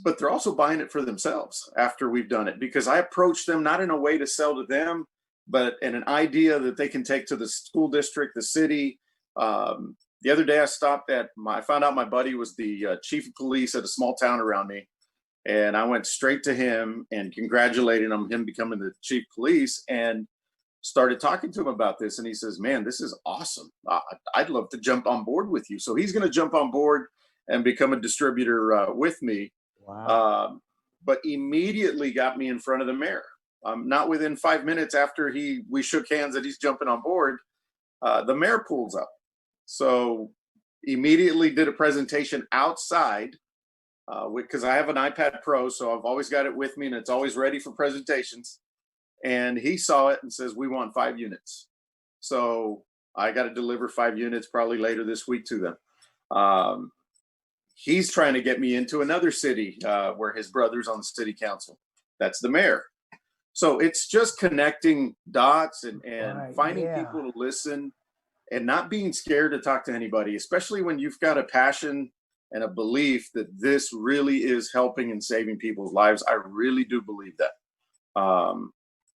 but they're also buying it for themselves after we've done it, because I approach them not in a way to sell to them, but in an idea that they can take to the school district, the city. The other day I found out my buddy was the chief of police at a small town around me. And I went straight to him and congratulated him becoming the chief of police, and started talking to him about this. And he says, man, this is awesome. I'd love to jump on board with you. So he's going to jump on board and become a distributor with me. Wow. But immediately got me in front of the mayor. Not within 5 minutes after we shook hands that he's jumping on board, the mayor pulls up. So immediately did a presentation outside, because I have an iPad Pro, so I've always got it with me and it's always ready for presentations. And he saw it and says, we want 5 units. So I got to deliver 5 units probably later this week to them. He's trying to get me into another city where his brother's on the city council. That's the mayor. So it's just connecting dots and finding people to listen and not being scared to talk to anybody, especially when you've got a passion and a belief that this really is helping and saving people's lives. I really do believe that.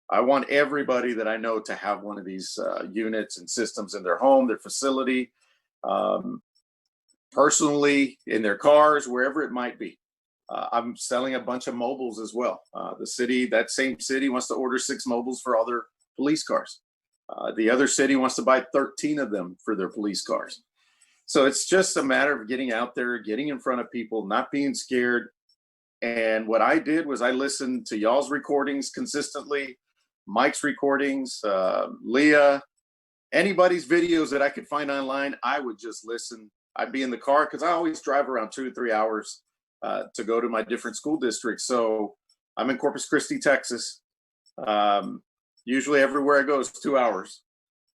I want everybody that I know to have one of these units and systems in their home, their facility, personally, in their cars, wherever it might be. I'm selling a bunch of mobiles as well. That same city wants to order 6 mobiles for all their police cars. The other city wants to buy 13 of them for their police cars. So it's just a matter of getting out there, getting in front of people, not being scared. And what I did was I listened to y'all's recordings consistently, Mike's recordings, Leah, anybody's videos that I could find online. I would just listen. I'd be in the car because I always drive around 2 to 3 hours to go to my different school districts. So I'm in Corpus Christi, Texas. Usually everywhere I go is 2 hours.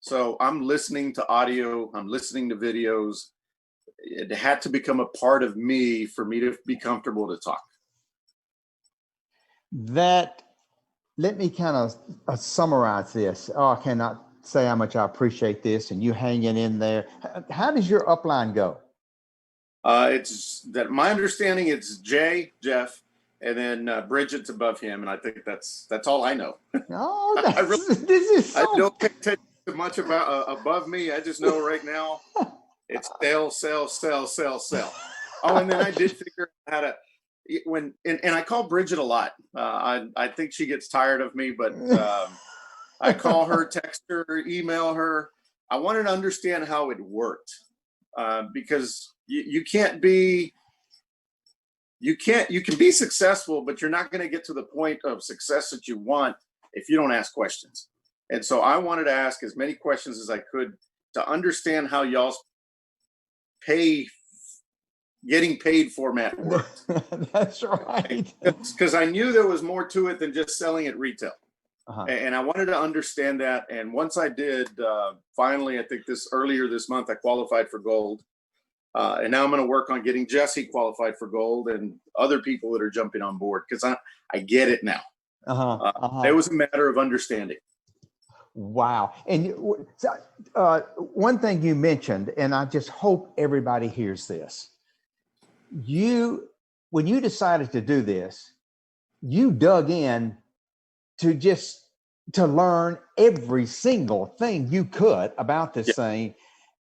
So I'm listening to audio, I'm listening to videos. It had to become a part of me for me to be comfortable to talk. Let me kind of summarize this. Oh, I cannot say how much I appreciate this and you hanging in there. How does your upline go? It's that my understanding it's Jeff, and then Bridget's above him, and I think that's all I know. Oh, this is so... I don't pay attention to much about above me. I just know right now it's sell. Oh, and then I did figure out how to and I call Bridget a lot. I think she gets tired of me, but I call her, text her, email her. I wanted to understand how it worked, because you can be successful, but you're not going to get to the point of success that you want if you don't ask questions. And so I wanted to ask as many questions as I could to understand how y'all's getting paid format worked. That's right. Because I knew there was more to it than just selling at retail. And I wanted to understand that. And once I did, finally, I think earlier this month, I qualified for gold. And now I'm going to work on getting Jesse qualified for gold and other people that are jumping on board, because I get it now. It was a matter of understanding. Wow. And one thing you mentioned, and I just hope everybody hears this. When you decided to do this, you dug in to learn every single thing you could about this thing.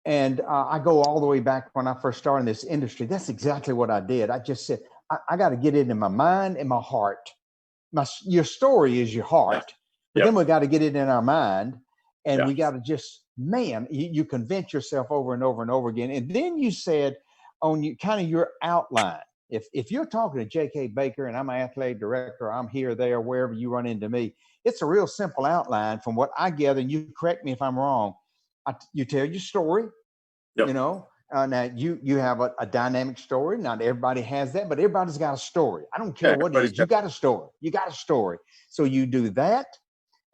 And I go all the way back when I first started in this industry. That's exactly what I did. I just said, I got to get it in my mind and my heart. Your story is your heart, but then we got to get it in our mind, and we got to just, you convince yourself over and over and over again. And then you said on your outline, if you're talking to J.K. Baker and I'm an athletic director, I'm here, there, wherever you run into me, it's a real simple outline from what I gather, and you correct me if I'm wrong. You tell your story, now you have a dynamic story. Not everybody has that, but everybody's got a story. I don't care what it is. You got a story. So you do that,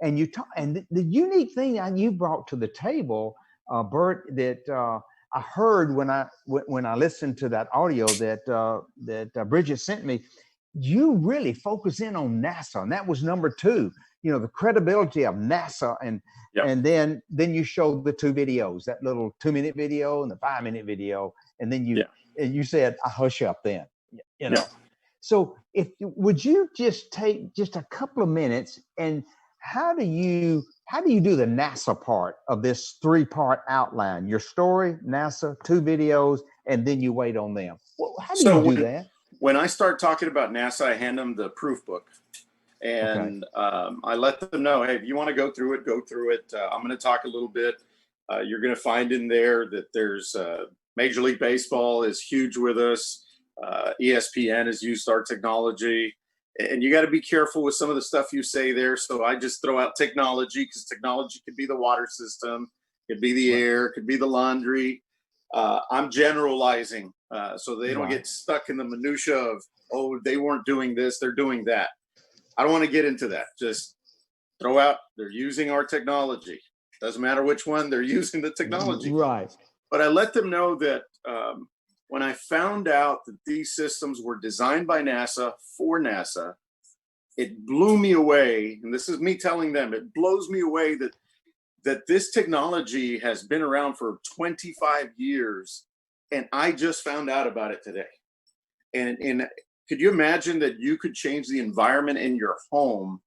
and you talk. And the unique thing you brought to the table, Bert, that I heard when I listened to that audio that Bridget sent me, you really focus in on NASA, and that was number 2. The credibility of NASA, and then you showed the 2 videos, that little 2-minute video and the 5-minute video, and then you said, I hush up then, So would you just take just a couple of minutes, and how do you do the NASA part of this 3-part outline? Your story, NASA, 2 videos, and then you wait on them. How do you do that? when I start talking about NASA, I hand them the proof book. And I let them know, hey, if you want to go through it, go through it. I'm going to talk a little bit. You're going to find in there that there's Major League Baseball is huge with us. ESPN has used our technology. And you got to be careful with some of the stuff you say there. So I just throw out technology, because technology could be the water system, could be the air, could be the laundry. I'm generalizing so they don't get stuck in the minutia of, oh, they weren't doing this, they're doing that. I don't want to get into that. Just throw out, they're using our technology. Doesn't matter which one, they're using the technology. Right. But I let them know that when I found out that these systems were designed by NASA for NASA, it blew me away. And this is me telling them, it blows me away that this technology has been around for 25 years. And I just found out about it today. And could you imagine that you could change the environment in your home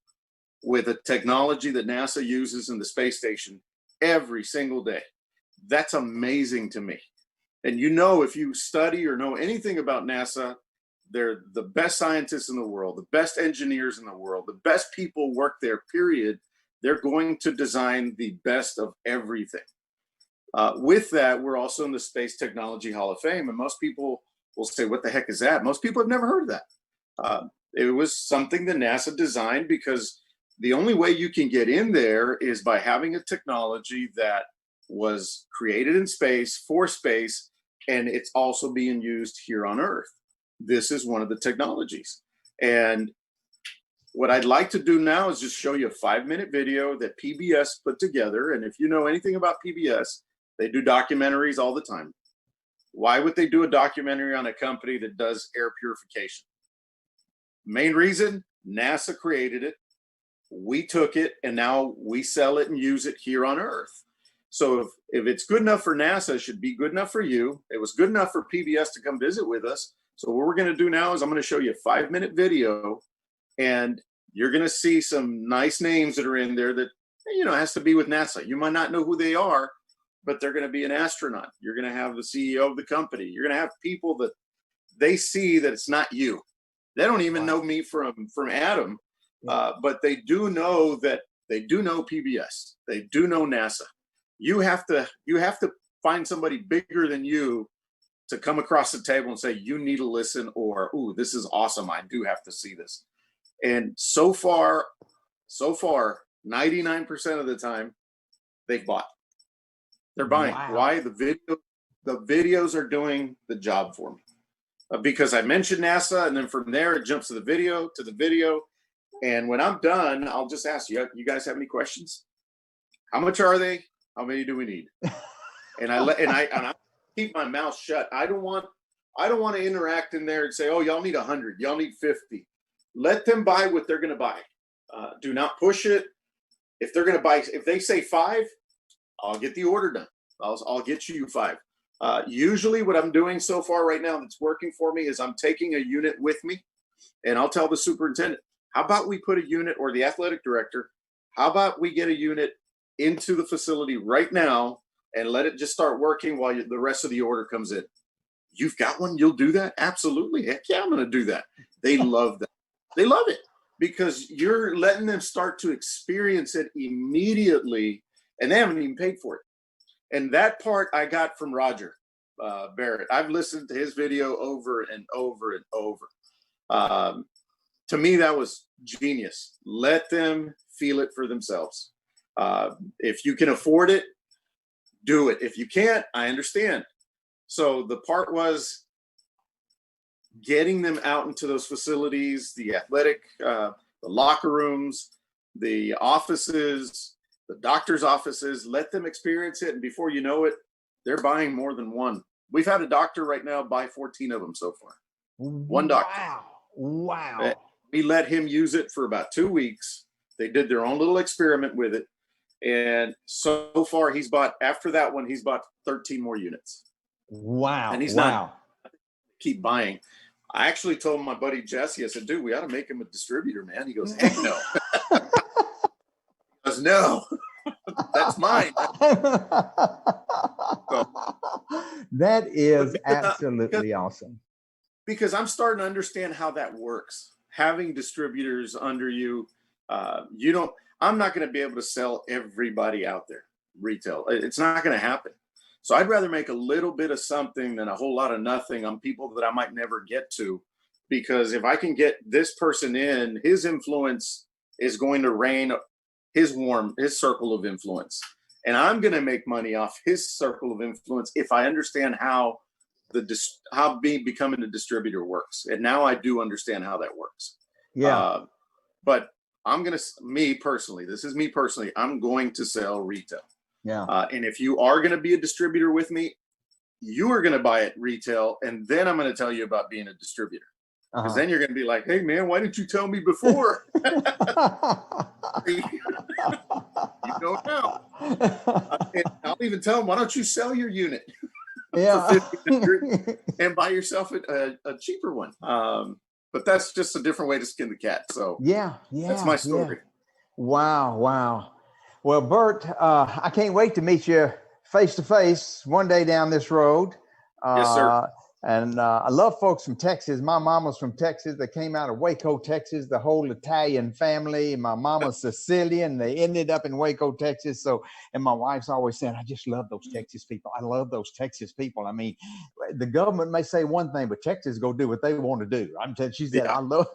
with a technology that NASA uses in the space station every single day? That's amazing to me. And you know, if you study or know anything about NASA, they're the best scientists in the world, the best engineers in the world, the best people work there, period. They're going to design the best of everything. With that, we're also in the Space Technology Hall of Fame. And most people will say, what the heck is that? Most people have never heard of that. It was something that NASA designed because the only way you can get in there is by having a technology that was created in space for space, and it's also being used here on Earth. This is one of the technologies. And what I'd like to do now is just show you a 5-minute video that PBS put together. And if you know anything about PBS, they do documentaries all the time. Why would they do a documentary on a company that does air purification? Main reason, NASA created it. We took it, and now we sell it and use it here on Earth. So if it's good enough for NASA, it should be good enough for you. It was good enough for PBS to come visit with us. So what we're going to do now is I'm going to show you a 5-minute video, and you're going to see some nice names that are in there that, you know, has to be with NASA. You might not know who they are, but they're going to be an astronaut. You're going to have the CEO of the company. You're going to have people that they see that it's not you. They don't even know me from Adam, but they do know that they do know PBS. They do know NASA. You have to find somebody bigger than you to come across the table and say, you need to listen, or, ooh, this is awesome. I do have to see this. And so far, 99% of the time, they've bought. They're buying. Wow. Why? The videos are doing the job for me. Because I mentioned NASA, and then from there it jumps to the video, and when I'm done, I'll just ask you. You guys have any questions? How much are they? How many do we need? And I keep my mouth shut. I don't want to interact in there and say, oh, y'all need 100, y'all need 50. Let them buy what they're going to buy. Do not push it. If they're going to buy, if they say 5, I'll get the order done. I'll get you 5. Usually what I'm doing so far right now that's working for me is I'm taking a unit with me, and I'll tell the superintendent, how about we put a unit, or the athletic director, how about we get a unit into the facility right now and let it just start working while the rest of the order comes in. You've got one, you'll do that? Absolutely. Heck yeah, I'm going to do that. They love that. They love it because you're letting them start to experience it immediately, and they haven't even paid for it. And that part I got from Roger Barrett. I've listened to his video over and over and over. To me, that was genius. Let them feel it for themselves. If you can afford it, do it. If you can't, I understand. So the part was getting them out into those facilities, the athletic, the locker rooms, the offices, the doctor's offices, let them experience it. And before you know it, they're buying more than one. We've had a doctor right now buy 14 of them so far. One doctor. Wow. We let him use it for about 2 weeks. They did their own little experiment with it. And so far he's bought, after that one, he's bought 13 more units. Wow. And he's not keep buying. I actually told my buddy Jesse, I said, dude, we ought to make him a distributor, man. He goes, heck no. He goes, no, that's mine. That is absolutely awesome. because I'm starting to understand how that works. Having distributors under you, I'm not going to be able to sell everybody out there retail. It's not going to happen. So I'd rather make a little bit of something than a whole lot of nothing on people that I might never get to. Because if I can get this person in, his influence is going to reign his circle of influence. And I'm going to make money off his circle of influence if I understand how becoming a distributor works. And now I do understand how that works. Yeah. But me personally, I'm going to sell retail. Yeah. And if you are going to be a distributor with me, you are going to buy it retail. And then I'm going to tell you about being a distributor. Because then you're going to be like, hey, man, why didn't you tell me before? You don't know. And I'll even tell them, why don't you sell your unit for $1,500 and buy yourself a cheaper one? But that's just a different way to skin the cat. So that's my story. Wow. Well, Bert, I can't wait to meet you face to face one day down this road. Yes, sir. And I love folks from Texas. My mom was from Texas. They came out of Waco, Texas, the whole Italian family. My mom was Sicilian. They ended up in Waco, Texas. So, and my wife's always saying, I just love those Texas people. I love those Texas people. I mean, the government may say one thing, but Texas go do what they want to do. I'm telling you, she said, I love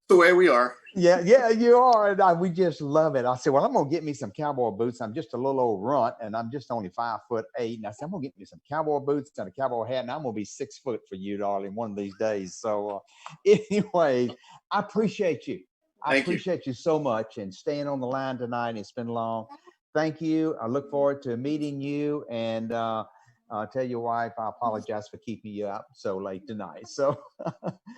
the way we are. Yeah, you are. And we just love it. I said, well, I'm going to get me some cowboy boots. I'm just a little old runt and I'm just only 5'8". And I said, I'm going to get me some cowboy boots and a cowboy hat and I'm going to be 6 foot for you, darling, one of these days. So anyway, I appreciate you. I appreciate you so much and staying on the line tonight. It's been long. Thank you. I look forward to meeting you and tell your wife I apologize for keeping you up so late tonight. So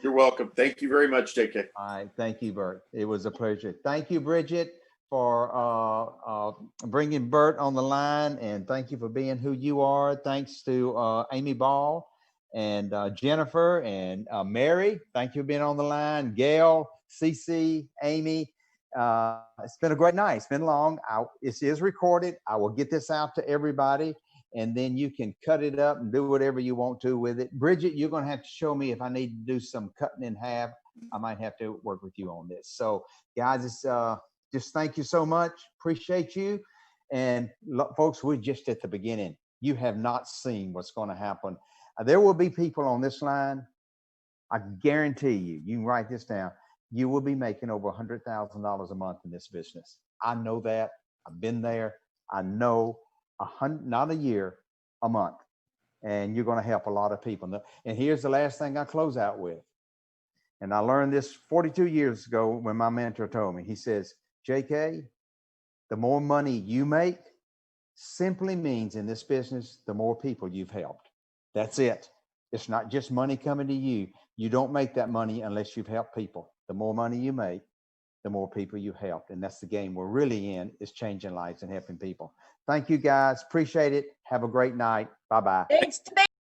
you're welcome. Thank you very much, JK. All right. Thank you, Bert. It was a pleasure. Thank you, Bridget, for bringing Bert on the line. And thank you for being who you are. Thanks to Amy Ball and Jennifer and Mary. Thank you for being on the line. Gail, Cece, Amy. It's been a great night. It's been long. It is recorded. I will get this out to everybody. And then you can cut it up and do whatever you want to with it. Bridget, you're going to have to show me if I need to do some cutting in half. I might have to work with you on this. So, guys, it's, just thank you so much. Appreciate you. And folks, we're just at the beginning. You have not seen what's going to happen. There will be people on this line. I guarantee you, you can write this down. You will be making over $100,000 a month in this business. I know that. I've been there. I know. Not a year, a month. And you're going to help a lot of people. And here's the last thing I close out with. And I learned this 42 years ago when my mentor told me. He says, JK, the more money you make simply means in this business, the more people you've helped. That's it. It's not just money coming to you. You don't make that money unless you've helped people. The more money you make, the more people you helped. And that's the game we're really in, is changing lives and helping people. Thank you, guys. Appreciate it. Have a great night. Bye-bye. Thanks to me.